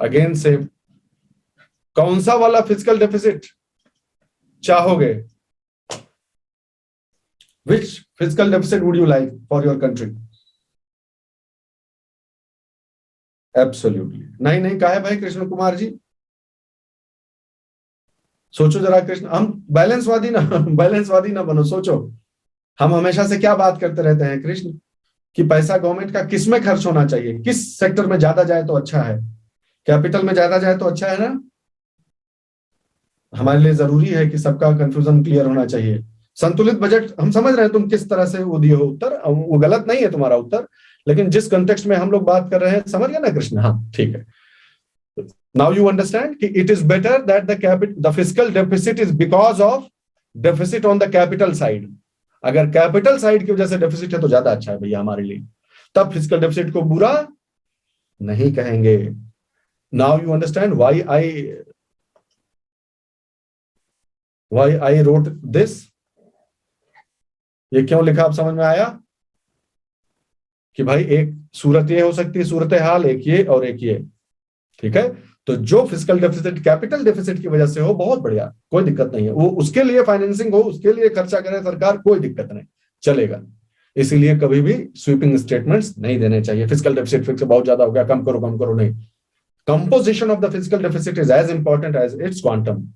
अगेन सेम। कौन सा वाला फिजिकल डेफिसिट चाहोगे, which physical deficit would you like for your country. Absolutely नहीं, नहीं कहा है भाई कृष्ण कुमार जी, सोचो जरा कृष्ण, हम बैलेंसवादी ना बैलेंसवादी ना बनो, सोचो। हम हमेशा से क्या बात करते रहते हैं कृष्ण, कि पैसा गवर्नमेंट का किस में खर्च होना चाहिए, किस सेक्टर में ज्यादा जाए तो अच्छा है, कैपिटल में ज्यादा जाए तो अच्छा है ना। हमारे लिए जरूरी है कि सबका कंफ्यूजन क्लियर होना चाहिए। संतुलित बजट, हम समझ रहे हैं तुम किस तरह से वो दिए हो उत्तर, वो गलत नहीं है तुम्हारा उत्तर, लेकिन जिस कंटेक्स्ट में हम लोग बात कर रहे हैं, समझ गए ना कृष्ण, हाँ ठीक है। Now you understand कि it is better that the fiscal deficit is because of deficit on the capital side। अगर कैपिटल साइड की वजह से डेफिसिट है तो ज्यादा अच्छा है भैया हमारे लिए, तब फिजिकल डेफिसिट को बुरा नहीं कहेंगे। Now you understand why I wrote this, ये क्यों लिखा, आप समझ में आया कि भाई एक सूरत ये हो सकती है, सूरत हाल एक ये और एक ये, ठीक है। तो जो फिजिकल डेफिसिट कैपिटल डेफिसिट की वजह से हो, बहुत बढ़िया, कोई दिक्कत नहीं है, वो उसके लिए फाइनेंसिंग हो, उसके लिए खर्चा करे सरकार, कोई दिक्कत नहीं, चलेगा। इसीलिए कभी भी स्वीपिंग स्टेटमेंट्स नहीं देने चाहिए, फिजिकल डेफिसिट फिक्स बहुत ज्यादा हो गया, कम करो नहीं। Composition of the physical deficit is as important as it's quantum.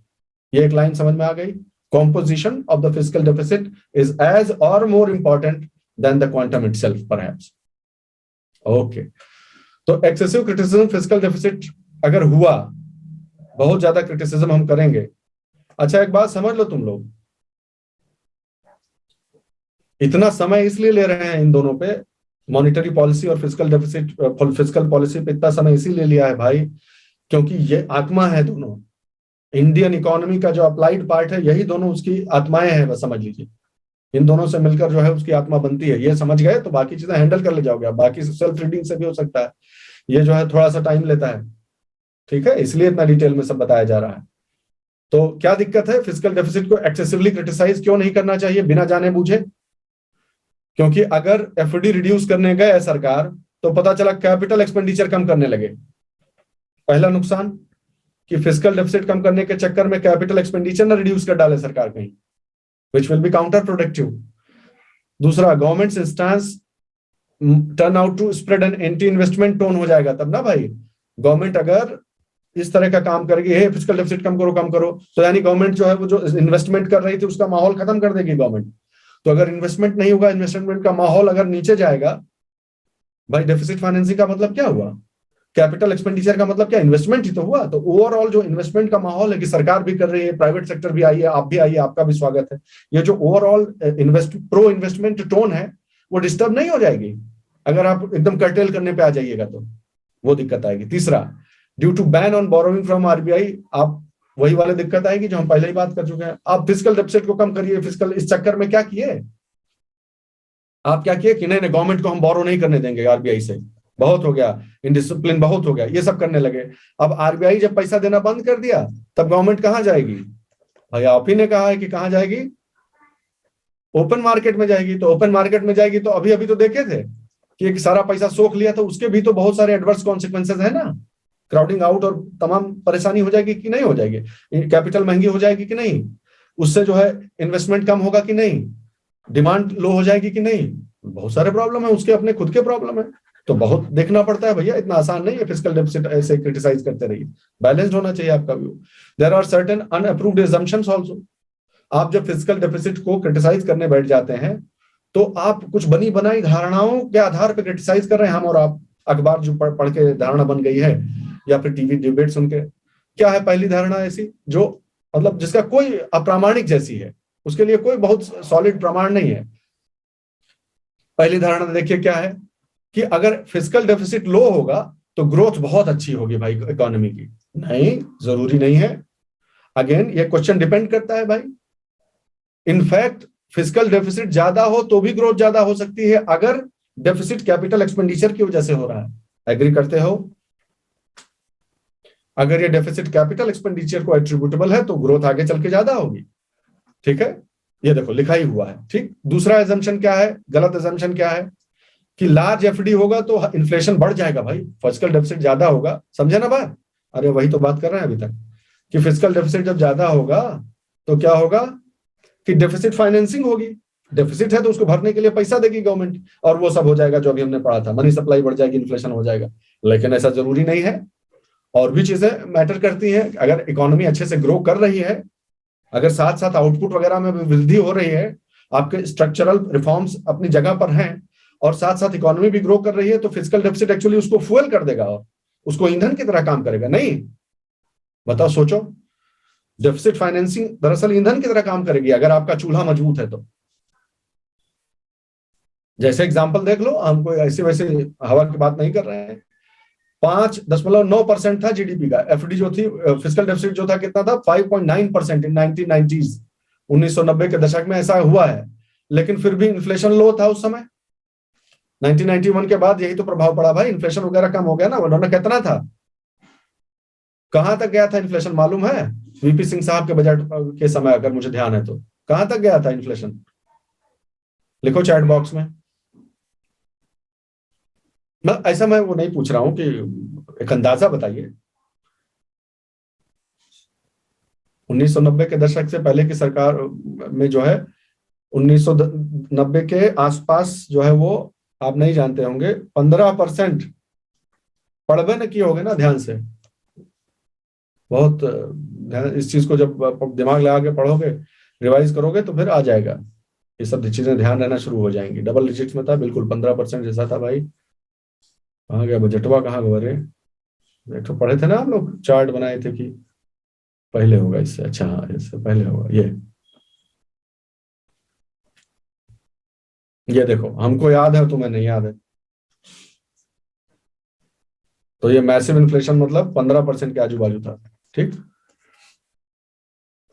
ये एक लाइन समझ में आ गई, composition of the fiscal deficit is as or more important than the quantum itself perhaps। okay, तो excessive criticism fiscal deficit अगर हुआ, बहुत ज्यादा क्रिटिसिज्म हम करेंगे। अच्छा एक बात समझ लो तुम लोग, इतना समय इसलिए ले रहे हैं इन दोनों पे, मॉनिटरी पॉलिसी और फिजिकल डेफिसिट, फिजिकल पॉलिसी पे इतना समय इसीलिए लिया है भाई, क्योंकि ये आत्मा है दोनों, इंडियन इकोनॉमी का जो अप्लाइड पार्ट है, यही दोनों उसकी आत्माएं हैं, बस समझ लीजिए। इन दोनों से मिलकर जो है उसकी आत्मा बनती है, ये समझ गए तो बाकी चीजें हैंडल कर ले जाओगे। बाकी सेल्फ रीडिंग से भी हो सकता है, ये जो है थोड़ा सा टाइम लेता है, ठीक है, इसलिए इतना डिटेल में सब बताया जा रहा है। तो क्या दिक्कत है, फिजिकल डेफिसिट को एक्सेसिवली क्रिटिसाइज क्यों नहीं करना चाहिए बिना जाने बूझे, क्योंकि अगर एफडी रिड्यूस करने गए सरकार तो पता चला कैपिटल एक्सपेंडिचर कम करने लगे, पहला नुकसान कि फिजिकल डेफिसिट कम करने के चक्कर में कैपिटल एक्सपेंडिचर ना रिड्यूस कर डाले सरकार कहीं, which will be counterproductive। दूसरा, government instance turn out to spread an anti investment tone हो जाएगा तब ना भाई। गवर्नमेंट अगर इस तरह का काम करेगी, हे फिजिकल डेफिसिट कम करो, तो यानी गवर्नमेंट जो है वो जो इन्वेस्टमेंट कर रही थी उसका माहौल खत्म कर देगी गवर्नमेंट। तो अगर इन्वेस्टमेंट नहीं होगा, इन्वेस्टमेंट का माहौल अगर नीचे जाएगा, भाई डेफिसिट फाइनेंसिंग का मतलब क्या हुआ, कैपिटल एक्सपेंडिचर का मतलब क्या, इन्वेस्टमेंट ही तो हुआ। तो ओवरऑल जो इन्वेस्टमेंट का माहौल है कि सरकार भी कर रही है, प्राइवेट सेक्टर भी आई है, आप भी आइए, आपका भी स्वागत है, ये जो ओवरऑल प्रो इन्वेस्टमेंट टोन है वो डिस्टर्ब नहीं हो जाएगी अगर आप एकदम कर्टेल करने पे आ जाइएगा, तो वो दिक्कत आएगी। तीसरा, due to ban on borrowing from RBI, आप वही वाले दिक्कत आएगी जो हम पहले ही बात कर चुके हैं। आप फिजिकल डेफिसिट को कम करिए, फिजिकल इस चक्कर में क्या किए आप, क्या किए कि नहीं गवर्नमेंट को हम बोरो नहीं करने देंगे आरबीआई से, बहुत हो गया, इनडिसिप्लिन बहुत हो गया, ये सब करने लगे। अब आरबीआई जब पैसा देना बंद कर दिया, तब गवर्नमेंट कहाँ जाएगी? भाई आप ही ने कहा है कि कहाँ जाएगी, ओपन मार्केट में जाएगी। तो ओपन मार्केट में जाएगी तो अभी अभी तो देखे थे कि एक सारा पैसा सोख लिया, तो उसके भी तो बहुत सारे एडवर्स कॉन्सिक्वेंसेज है ना, क्राउडिंग आउट और तमाम परेशानी हो जाएगी कि नहीं हो जाएगी, कैपिटल महंगी हो जाएगी कि नहीं, उससे जो है इन्वेस्टमेंट कम होगा कि नहीं, डिमांड लो हो जाएगी कि नहीं, बहुत सारे प्रॉब्लम है, उसके अपने खुद के प्रॉब्लम है। तो बहुत देखना पड़ता है भैया, इतना आसान नहीं है फिस्कल डेफिसिट ऐसे क्रिटिसाइज करते रहिए, बैलेंस्ड होना चाहिए आपका व्यू। There are certain unapproved assumptions also. आप जब फिजिकल डेफिसिट को क्रिटिसाइज करने बैठ जाते हैं, तो आप कुछ बनी बनाई धारणाओं के आधार पर क्रिटिसाइज कर रहे हैं, हम और आप, अखबार जो पढ़ के धारणा बन गई है, या फिर टीवी डिबेट सुन के। क्या है पहली धारणा ऐसी जो मतलब जिसका कोई अप्रामाणिक जैसी है, उसके लिए कोई बहुत सॉलिड प्रमाण नहीं है। पहली धारणा देखिए क्या है कि अगर फिजिकल डेफिसिट लो होगा तो ग्रोथ बहुत अच्छी होगी भाई इकोनॉमी की। नहीं, जरूरी नहीं है। अगेन ये क्वेश्चन डिपेंड करता है भाई। इनफैक्ट फिजिकल डेफिसिट ज्यादा हो तो भी ग्रोथ ज्यादा हो सकती है, अगर डेफिसिट कैपिटल एक्सपेंडिचर की वजह से हो रहा है। एग्री करते हो? अगर ये डेफिसिट कैपिटल एक्सपेंडिचर को एट्रीब्यूटेबल है तो ग्रोथ आगे चल के ज्यादा होगी। ठीक है, ये देखो लिखा ही हुआ है। ठीक, दूसरा एजम्पशन क्या है, गलत एजम्पशन क्या है कि लार्ज एफडी होगा तो इन्फ्लेशन बढ़ जाएगा। भाई फिजिकल डेफिसिट ज्यादा होगा, समझे ना बात? अरे वही तो बात कर रहे हैं अभी तक कि फिजिकल डेफिसिट जब ज्यादा होगा तो क्या होगा कि डेफिसिट फाइनेंसिंग होगी। डेफिसिट है तो उसको भरने के लिए पैसा देगी गवर्नमेंट, और वो सब हो जाएगा जो अभी हमने पढ़ा था, मनी सप्लाई बढ़ जाएगी, इन्फ्लेशन हो जाएगा। लेकिन ऐसा जरूरी नहीं है, और भी चीजें मैटर करती हैं। अगर इकोनॉमी अच्छे से ग्रो कर रही है, अगर साथ साथ आउटपुट वगैरह में वृद्धि हो रही है, आपके स्ट्रक्चरल रिफॉर्म्स अपनी जगह पर हैं, और साथ साथ इकोनॉमी भी ग्रो कर रही है, तो फिजिकल डेफिसिट एक्चुअली उसको फ्यूल कर देगा और उसको ईंधन की तरह काम करेगा। नहीं, बताओ सोचो, डेफिसिट फाइनेंसिंग दरअसल ईंधन की तरह काम करेगी अगर आपका चूल्हा मजबूत है तो। जैसे एग्जाम्पल देख लो, हम कोई ऐसे वैसे हवा की बात नहीं कर रहे हैं। 5.9% था जीडीपी का एफडी जो थी, फिजिकल डेफिसिट जो था कितना था, 5.9% इन 1990s, 1990 के दशक में ऐसा हुआ है। लेकिन फिर भी इन्फ्लेशन लो था उस समय। 1991 के बाद यही तो प्रभाव पड़ा भाई, इन्फ्लेशन वगैरह कम हो गया ना। उन्होंने कितना था, कहां तक गया था इन्फ्लेशन मालूम है? वीपी सिंह साहब के बजट के समय, अगर मुझे ध्यान है तो, कहां तक गया था इन्फ्लेशन? लिखो चैट बॉक्स में। मैं वो नहीं पूछ रहा हूं कि एक अंदाजा बताइए। 1990 के दशक से पहले की सरकार में जो है, 1990 के आसपास जो है वो, आप नहीं जानते होंगे, 15%। पढ़वे न किए होगे ना ध्यान से, बहुत इस चीज को जब दिमाग लगा के पढ़ोगे, रिवाइज करोगे तो फिर आ जाएगा, ये सब चीजें ध्यान रहना शुरू हो जाएंगी। डबल डिजिट्स में था बिल्कुल, 15% जैसा था भाई। कहाँ गया बजटवा, कहाँ गए? एक तो पढ़े थे ना हम लोग, चार्ट बनाए थे कि पहले होगा इससे, अच्छा हाँ इससे पहले होगा ये देखो, हमको याद है तुम्हें नहीं याद है। तो ये मैसिव इन्फ्लेशन मतलब 15% के आजू बाजू था। ठीक,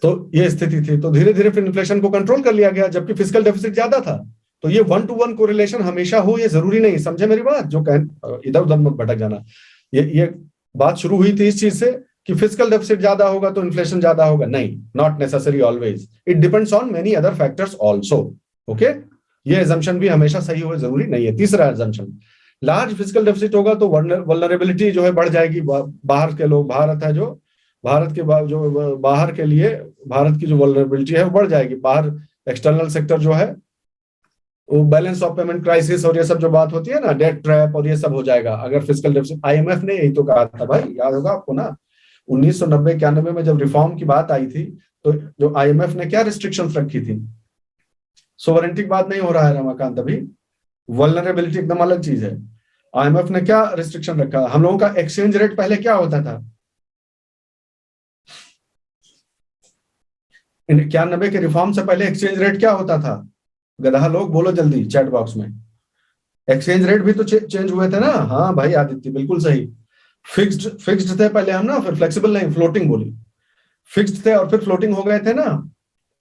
तो ये स्थिति थी। तो धीरे धीरे फिर इन्फ्लेशन को कंट्रोल कर लिया गया, जबकि फिजिकल डेफिसिट ज्यादा था। तो ये 1-to-1 कोरिलेशन हमेशा हो ये जरूरी नहीं, समझे मेरी बात? जो इधर उधर मत भटक जाना। ये बात शुरू हुई थी इस चीज से कि फिजिकल डेफिसिट ज्यादा होगा तो इन्फ्लेशन ज्यादा होगा। नहीं, not necessary always, it depends on many other factors also. Okay, ये एजम्पशन भी हमेशा सही हो जरूरी नहीं है। तीसरा एजम्पशन, लार्ज फिजिकल डेफिसिट होगा तो वल्नरेबिलिटी जो है बढ़ जाएगी। बाहर के लोग, भारत है जो, भारत के जो बाहर के लिए भारत की जो वल्नरेबिलिटी है वो बढ़ जाएगी। बाहर एक्सटर्नल सेक्टर जो है वो बैलेंस ऑफ पेमेंट क्राइसिस और ये सब जो बात होती है ना, डेट ट्रैप और ये सब हो जाएगा अगर फिजिकल डेफिसिट। आईएमएफ ने यही तो कहा था भाई, याद होगा आपको ना, 1990-91 में जब रिफॉर्म की बात आई थी, तो जो आईएमएफ ने क्या रिस्ट्रिक्शंस रखी थी? सोवरेंटी की बात नहीं हो रहा है रमाकांत, अभी वल्नरेबिलिटी एकदम अलग चीज है। आईएमएफ ने क्या रिस्ट्रिक्शन रखा? हम लोगों का एक्सचेंज रेट पहले क्या होता था? 91 के रिफॉर्म से पहले एक्सचेंज रेट क्या होता था? गधा लोग बोलो जल्दी चैट बॉक्स में। एक्सचेंज रेट भी तो चेंज हुए थे ना। हाँ भाई आदित्य, बिल्कुल सही। फिक्स्ड थे पहले हम ना, फिर फ्लेक्सिबल नहीं, फ्लोटिंग बोली। फिक्स्ड थे और फिर फ्लोटिंग हो गए थे ना,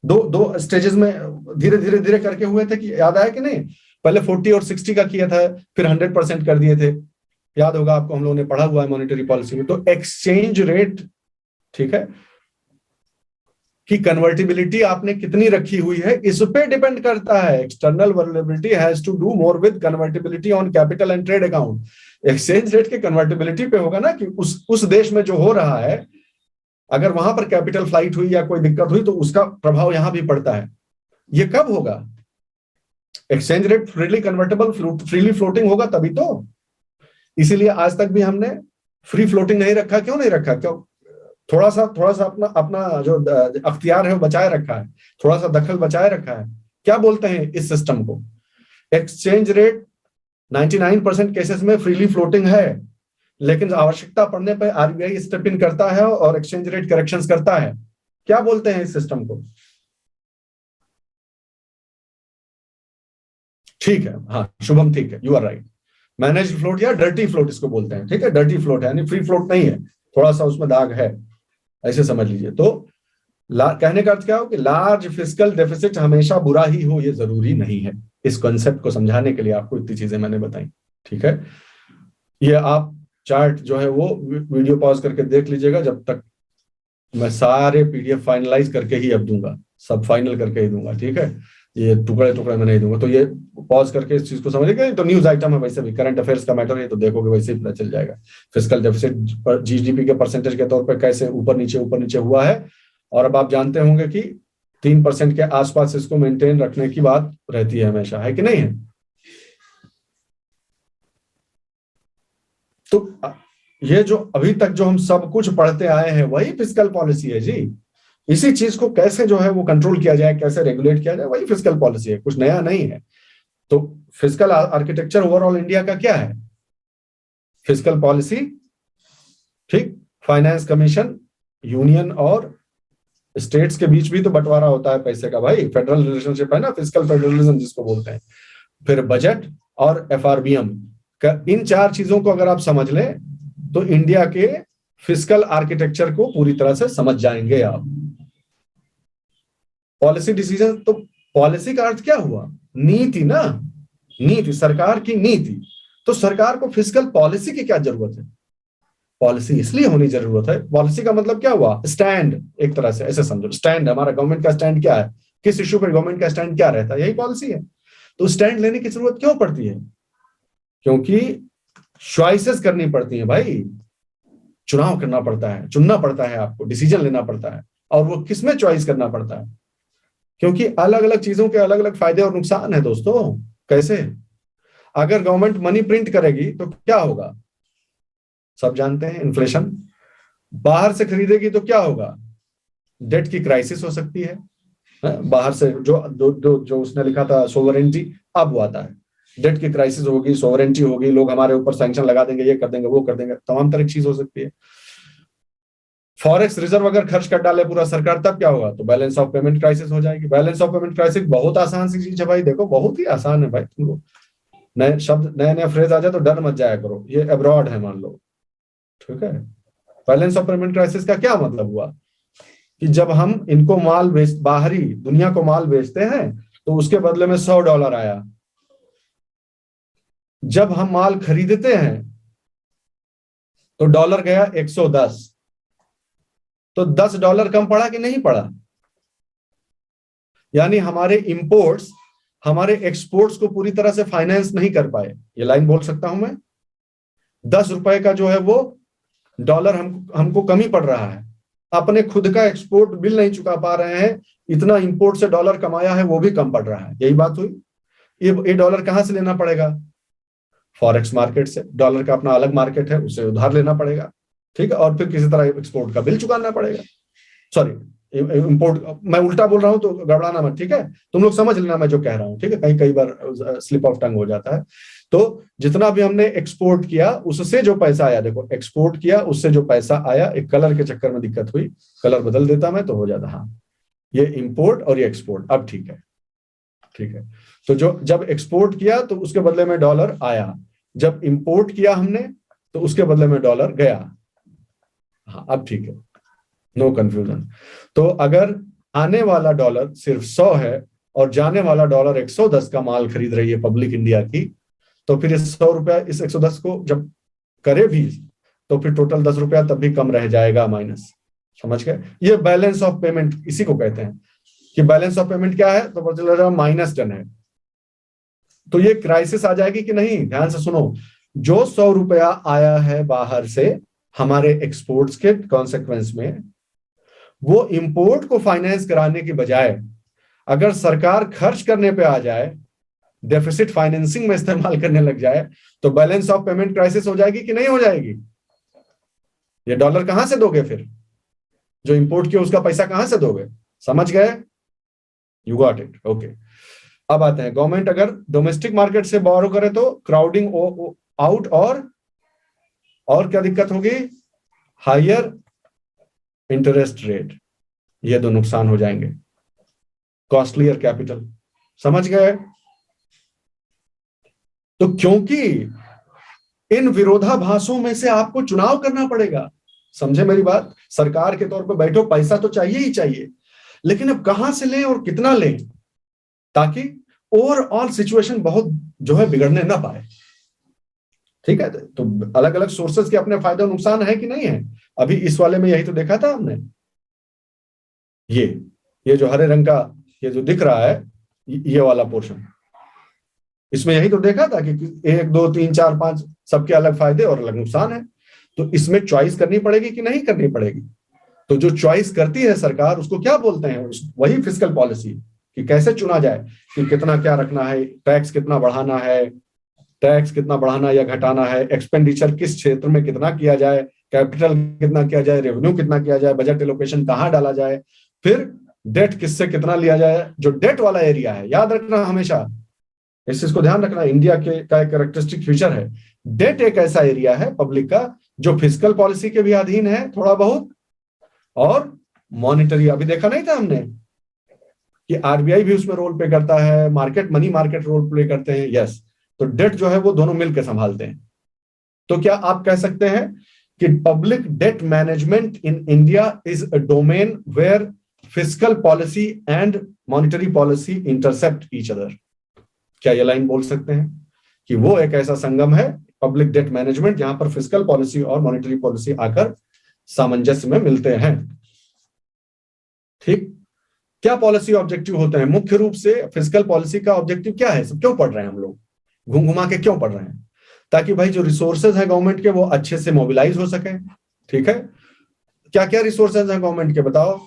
दो दो स्टेजेस में धीरे धीरे धीरे करके हुए थे। कि याद आया कि नहीं? पहले 40 और 60 का किया था, फिर 100% कर दिए थे। याद होगा आपको, हम लोगों ने पढ़ा हुआ है मॉनेटरी पॉलिसी में। तो एक्सचेंज रेट, ठीक है, कि कन्वर्टिबिलिटी आपने कितनी रखी हुई है इस पे डिपेंड करता है। External vulnerability has to do more with convertibility on capital and trade account. Exchange rate के कन्वर्टिबिलिटी पे होगा ना, कि उस देश में जो हो रहा है, अगर वहां पर कैपिटल फ्लाइट हुई या कोई दिक्कत हुई तो उसका प्रभाव यहां भी पड़ता है। ये कब होगा? Exchange rate freely convertible, freely floating होगा तभी तो। इसीलिए आज तक भी हमने फ्री फ्लोटिंग नहीं रखा। क्यों नहीं रखा? क्यों? थोड़ा सा अपना अपना जो अख्तियार है वो बचाए रखा है, थोड़ा सा दखल बचाए रखा है। क्या बोलते हैं इस सिस्टम को? एक्सचेंज रेट 99% केसेस में फ्रीली फ्लोटिंग है, लेकिन आवश्यकता पड़ने पर आरबीआई स्टेप इन करता है और एक्सचेंज रेट करेक्शंस करता है। क्या बोलते हैं इस सिस्टम को? ठीक है, हाँ शुभम, ठीक है, you are right. Manage float या डर्टी फ्लोट इसको बोलते हैं, ठीक है, डर्टी फ्लोट है, यानी फ्री फ्लोट नहीं है, थोड़ा सा उसमें दाग है, ऐसे समझ लीजिए। तो कहने का अर्थ क्या हो कि लार्ज फिस्कल डेफिसिट हमेशा बुरा ही हो, ये जरूरी नहीं है। इस कॉन्सेप्ट को समझाने के लिए आपको इतनी चीजें मैंने बताई, ठीक है। ये आप चार्ट जो है वो वीडियो पॉज करके देख लीजिएगा, जब तक मैं सारे पीडीएफ फाइनलाइज करके ही अब दूंगा, सब फाइनल करके ही दूंगा, ठीक है। ये टुकड़े टुकड़े में नहीं दूंगा। तो ये पॉज करके इस चीज को समझिएगा। तो न्यूज आइटम है, वैसे भी करंट अफेयर्स का मैटर है, तो देखोगे वैसे ही पता चल जाएगा फिस्कल डेफिसिट जीडीपी के परसेंटेज के तौर पर कैसे ऊपर नीचे हुआ है। और अब आप जानते होंगे कि 3% के आसपास इसको मेंटेन रखने की बात रहती है हमेशा, है कि नहीं है? तो ये जो अभी तक जो हम सब कुछ पढ़ते आए हैं वही फिस्कल पॉलिसी है जी। इसी चीज को कैसे जो है वो कंट्रोल किया जाए, कैसे रेगुलेट किया जाए, वही फिस्कल पॉलिसी है, कुछ नया नहीं है। तो फिस्कल आर्किटेक्चर ओवरऑल इंडिया का क्या है? फिस्कल पॉलिसी, ठीक, फाइनेंस कमीशन, यूनियन और स्टेट्स के बीच भी तो बंटवारा होता है पैसे का भाई, फेडरल रिलेशनशिप है ना, फिस्कल फेडरलिज्म जिसको बोलते हैं। फिर बजट और एफआरबीएम का, इन चार चीजों को अगर आप समझ लें तो इंडिया के फिस्कल आर्किटेक्चर को पूरी तरह से समझ जाएंगे आप। पॉलिसी डिसीजन, तो पॉलिसी का अर्थ क्या हुआ? नीति ना, नीति, सरकार की नीति। तो सरकार को फिस्कल पॉलिसी की क्या जरूरत है? पॉलिसी इसलिए होनी जरूरत है, पॉलिसी का मतलब क्या हुआ? स्टैंड, एक तरह से ऐसे समझो, स्टैंड, हमारा गवर्नमेंट का स्टैंड क्या है, किस इश्यू पर गवर्नमेंट का स्टैंड क्या रहता है, यही पॉलिसी है। तो स्टैंड लेने की जरूरत क्यों पड़ती है? क्योंकि चॉइसेस करनी पड़ती हैं भाई, चुनाव करना पड़ता है, चुनना पड़ता है, आपको डिसीजन लेना पड़ता है। और वो किसमें चॉइस करना पड़ता है? क्योंकि अलग अलग चीजों के अलग अलग फायदे और नुकसान है दोस्तों। कैसे? अगर गवर्नमेंट मनी प्रिंट करेगी तो क्या होगा? सब जानते हैं, इन्फ्लेशन। बाहर से खरीदेगी तो क्या होगा? डेट की क्राइसिस हो सकती है। बाहर से जो उसने लिखा था सोवरेंटी, अब वो आता है, डेट की क्राइसिस होगी, सोवरेंटी होगी, लोग हमारे ऊपर सैंक्शन लगा देंगे, ये कर देंगे, वो कर देंगे, तमाम तरह की चीज हो सकती है। फॉरेक्स रिजर्व अगर खर्च कर डाले पूरा सरकार, तब क्या होगा? तो बैलेंस ऑफ पेमेंट क्राइसिस हो जाएगी। बैलेंस ऑफ पेमेंट क्राइसिस बहुत आसान सी चीज है भाई, देखो बहुत ही आसान है भाई। तुम लोग नए शब्द, नए नए फ्रेज आ जाए तो डर मत जाया करो, ये अब्रॉड है मान लो, ठीक है। बैलेंस ऑफ पेमेंट क्राइसिस का क्या मतलब हुआ? कि जब हम इनको माल बेच, बाहरी दुनिया को माल बेचते हैं तो उसके बदले में $100 आया। जब हम माल खरीदते हैं तो डॉलर गया 110, तो $10 कम पड़ा कि नहीं पड़ा? यानी हमारे इंपोर्ट्स हमारे एक्सपोर्ट्स को पूरी तरह से फाइनेंस नहीं कर पाए। ये लाइन बोल सकता हूं मैं, $10 का जो है वो डॉलर हमको कमी पड़ रहा है, अपने खुद का एक्सपोर्ट बिल नहीं चुका पा रहे हैं, इतना इंपोर्ट से डॉलर कमाया है वो भी कम पड़ रहा है। यही बात हुई। ये डॉलर कहां से लेना पड़ेगा? फॉरेक्स मार्केट से। डॉलर का अपना अलग मार्केट है, उसे उधार लेना पड़ेगा, ठीक है, और फिर किसी तरह एक्सपोर्ट का बिल चुकाना पड़ेगा। सॉरी, इंपोर्ट, मैं उल्टा बोल रहा हूं तो गड़बड़ाना मत, ठीक है, तुम लोग समझ लेना मैं जो कह रहा हूं, ठीक है, कई बार स्लिप ऑफ टंग हो जाता है। तो जितना भी हमने एक्सपोर्ट किया उससे जो पैसा आया, देखो एक्सपोर्ट किया उससे जो पैसा आया, एक कलर के चक्कर में दिक्कत हुई, कलर बदल देता मैं तो हो जाता, हाँ, ये इंपोर्ट और ये एक्सपोर्ट, अब ठीक है, ठीक है। तो जो जब एक्सपोर्ट किया तो उसके बदले में डॉलर आया, जब इंपोर्ट किया हमने तो उसके बदले में डॉलर गया, हाँ अब ठीक है, नो कंफ्यूजन। तो अगर आने वाला डॉलर सिर्फ 100 है और जाने वाला डॉलर 110 का माल खरीद रही है पब्लिक इंडिया की, तो फिर इस 100 रुपया, इस 110 को जब करे भी तो फिर टोटल 10 रुपया तब भी कम रह जाएगा माइनस। समझ गए? ये बैलेंस ऑफ पेमेंट इसी को कहते हैं कि बैलेंस ऑफ पेमेंट क्या है, तो पता चल रहा है माइनस डन है। तो ये क्राइसिस आ जाएगी कि नहीं, ध्यान से सुनो। जो 100 रुपया आया है बाहर से हमारे एक्सपोर्ट्स के कॉन्सेक्वेंस में, वो इंपोर्ट को फाइनेंस कराने की बजाय अगर सरकार खर्च करने पे आ जाए, डेफिसिट फाइनेंसिंग में इस्तेमाल करने लग जाए, तो बैलेंस ऑफ पेमेंट क्राइसिस हो जाएगी कि नहीं हो जाएगी? ये डॉलर कहां से दोगे फिर? जो इंपोर्ट किया उसका पैसा कहां से दोगे? समझ गए? You got it? ओके। अब आते हैं, गवर्नमेंट अगर डोमेस्टिक मार्केट से बोरो करे तो क्राउडिंग आउट और क्या दिक्कत होगी? हायर इंटरेस्ट रेट, ये दो नुकसान हो जाएंगे। कॉस्टलियर कैपिटल, समझ गए? तो क्योंकि इन विरोधाभासों में से आपको चुनाव करना पड़ेगा। समझे मेरी बात? सरकार के तौर पर बैठो, पैसा तो चाहिए ही चाहिए, लेकिन अब कहां से लें और कितना लें ताकि ओवरऑल सिचुएशन बहुत जो है बिगड़ने ना पाए। ठीक है? तो अलग अलग सोर्सेस के अपने फायदे और नुकसान है कि नहीं है? अभी इस वाले में यही तो देखा था हमने। ये जो हरे रंग का ये जो दिख रहा है, ये वाला पोर्शन, इसमें यही तो देखा था कि 1 2 3 4 5 सबके अलग फायदे और अलग नुकसान है। तो इसमें चॉइस करनी पड़ेगी कि नहीं करनी पड़ेगी? तो जो चॉइस करती है सरकार, उसको क्या बोलते हैं? वही फिस्कल पॉलिसी, कि कैसे चुना जाए कि कितना क्या रखना है, टैक्स कितना बढ़ाना है, टैक्स कितना बढ़ाना या घटाना है, एक्सपेंडिचर किस क्षेत्र में कितना किया जाए, कैपिटल कितना किया जाए, रेवेन्यू कितना किया जाए, बजट एलोकेशन कहाँ डाला जाए, फिर डेट किससे कितना लिया जाए। जो डेट वाला एरिया है, याद रखना हमेशा, इस चीज को ध्यान रखना, इंडिया के का एक कैरेक्टरिस्टिक फीचर है, डेट एक ऐसा एरिया है पब्लिक का जो फिस्कल पॉलिसी के भी अधीन है थोड़ा बहुत, और मॉनिटरी, अभी देखा नहीं था हमने कि आरबीआई भी उसमें रोल प्ले करता है, market money market role play करते हैं। यस, तो डेट जो है वो दोनों मिलकर संभालते हैं। तो क्या आप कह सकते हैं कि public debt management in India is a domain where fiscal policy and monetary policy intercept each other? क्या ये लाइन बोल सकते हैं कि वो एक ऐसा संगम है, पब्लिक डेट मैनेजमेंट, जहां पर फिस्कल पॉलिसी और मॉनिटरी पॉलिसी आकर सामंजस्य में मिलते हैं? ठीक। क्या पॉलिसी ऑब्जेक्टिव होते हैं? मुख्य रूप से फिस्कल पॉलिसी का ऑब्जेक्टिव क्या है? सब क्यों पढ़ रहे हैं हम लोग, घूम घुमा के क्यों पढ़ रहे हैं? ताकि भाई जो रिसोर्सेज है गवर्नमेंट के, वो अच्छे से मोबिलाइज हो सके। ठीक है? क्या क्या रिसोर्सेज हैं गवर्नमेंट के, बताओ?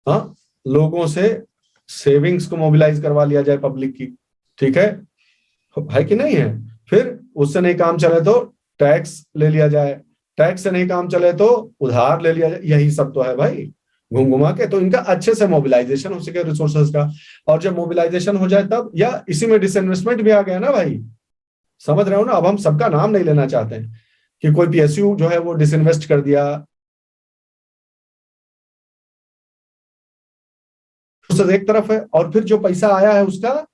हाँ, लोगों से सेविंग्स को मोबिलाइज करवा लिया जाए पब्लिक की। ठीक है कि नहीं है? फिर उससे नहीं काम चले तो टैक्स ले लिया जाए, टैक्स से नहीं काम चले तो उधार ले लिया जाए। यही सब तो है भाई, घूम घुमा के। तो इनका अच्छे से मोबिलाइजेशन हो सके रिसोर्सेज का, और जब मोबिलाइजेशन हो जाए तब, या इसी में डिसइन्वेस्टमेंट भी आ गया ना भाई, समझ रहे हो ना? अब हम सबका नाम नहीं लेना चाहते हैं कि कोई पीएसयू जो है वो डिसइन्वेस्ट कर दिया, एक तरफ है, और फिर जो पैसा आया है उसका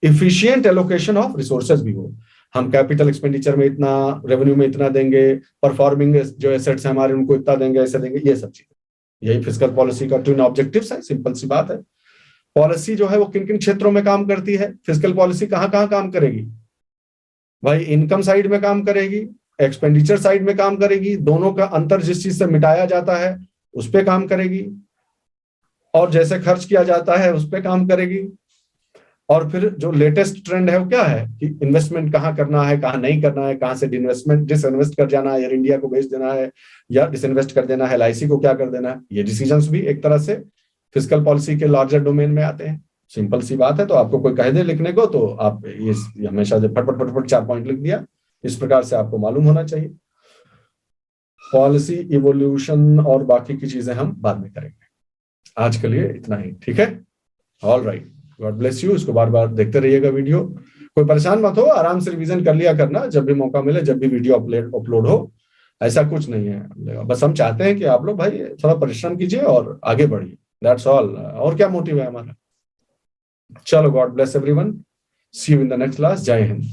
इफिशिएंट एलोकेशन ऑफ रिसोर्सेज भी हो। हम कैपिटल एक्सपेंडिचर में इतना, रेवेन्यू में इतना देंगे, परफॉर्मिंग जो एसेट्स हैं हमारे उनको इतना देंगे, ऐसे देंगे, ये सब चीजें। यही फिस्कल पॉलिसी का ट्विन ऑब्जेक्टिव्स है। सिंपल सी बात है। पॉलिसी जो है वो किन किन क्षेत्रों में काम करती है? फिस्कल पॉलिसी कहाँ कहाँ काम करेगी भाई? इनकम साइड में काम करेगी, एक्सपेंडिचर साइड में काम करेगी, दोनों का अंतर जिस चीज से मिटाया जाता है उस पर काम करेगी, और जैसे खर्च किया जाता है उस पर काम करेगी। और फिर जो लेटेस्ट ट्रेंड है वो क्या है कि इन्वेस्टमेंट कहाँ करना है, कहाँ नहीं करना है, कहाँ से डिसइन्वेस्ट कर जाना है, एयर इंडिया को बेच देना है या डिसइन्वेस्ट कर देना है, एलआईसी को क्या कर देना है, ये डिसीजंस भी एक तरह से फिस्कल पॉलिसी के लार्जर डोमेन में आते हैं। सिंपल सी बात है। तो आपको कोई कह दे लिखने को तो आप ये हमेशा फटफट फटफट 4 पॉइंट लिख दिया, इस प्रकार से आपको मालूम होना चाहिए। पॉलिसी इवोल्यूशन और बाकी की चीजें हम बाद में करेंगे, आज के लिए इतना ही। ठीक है? All right, God bless you. इसको बार बार देखते रहिएगा वीडियो, कोई परेशान मत हो, आराम से रिवीजन कर लिया करना जब भी मौका मिले, जब भी वीडियो अपलोड हो। ऐसा कुछ नहीं है, बस हम चाहते हैं कि आप लोग भाई थोड़ा परिश्रम कीजिए और आगे बढ़िए, दैट्स ऑल। और क्या मोटिव है हमारा? चलो, god bless everyone, see you in the next class. जय हिंद।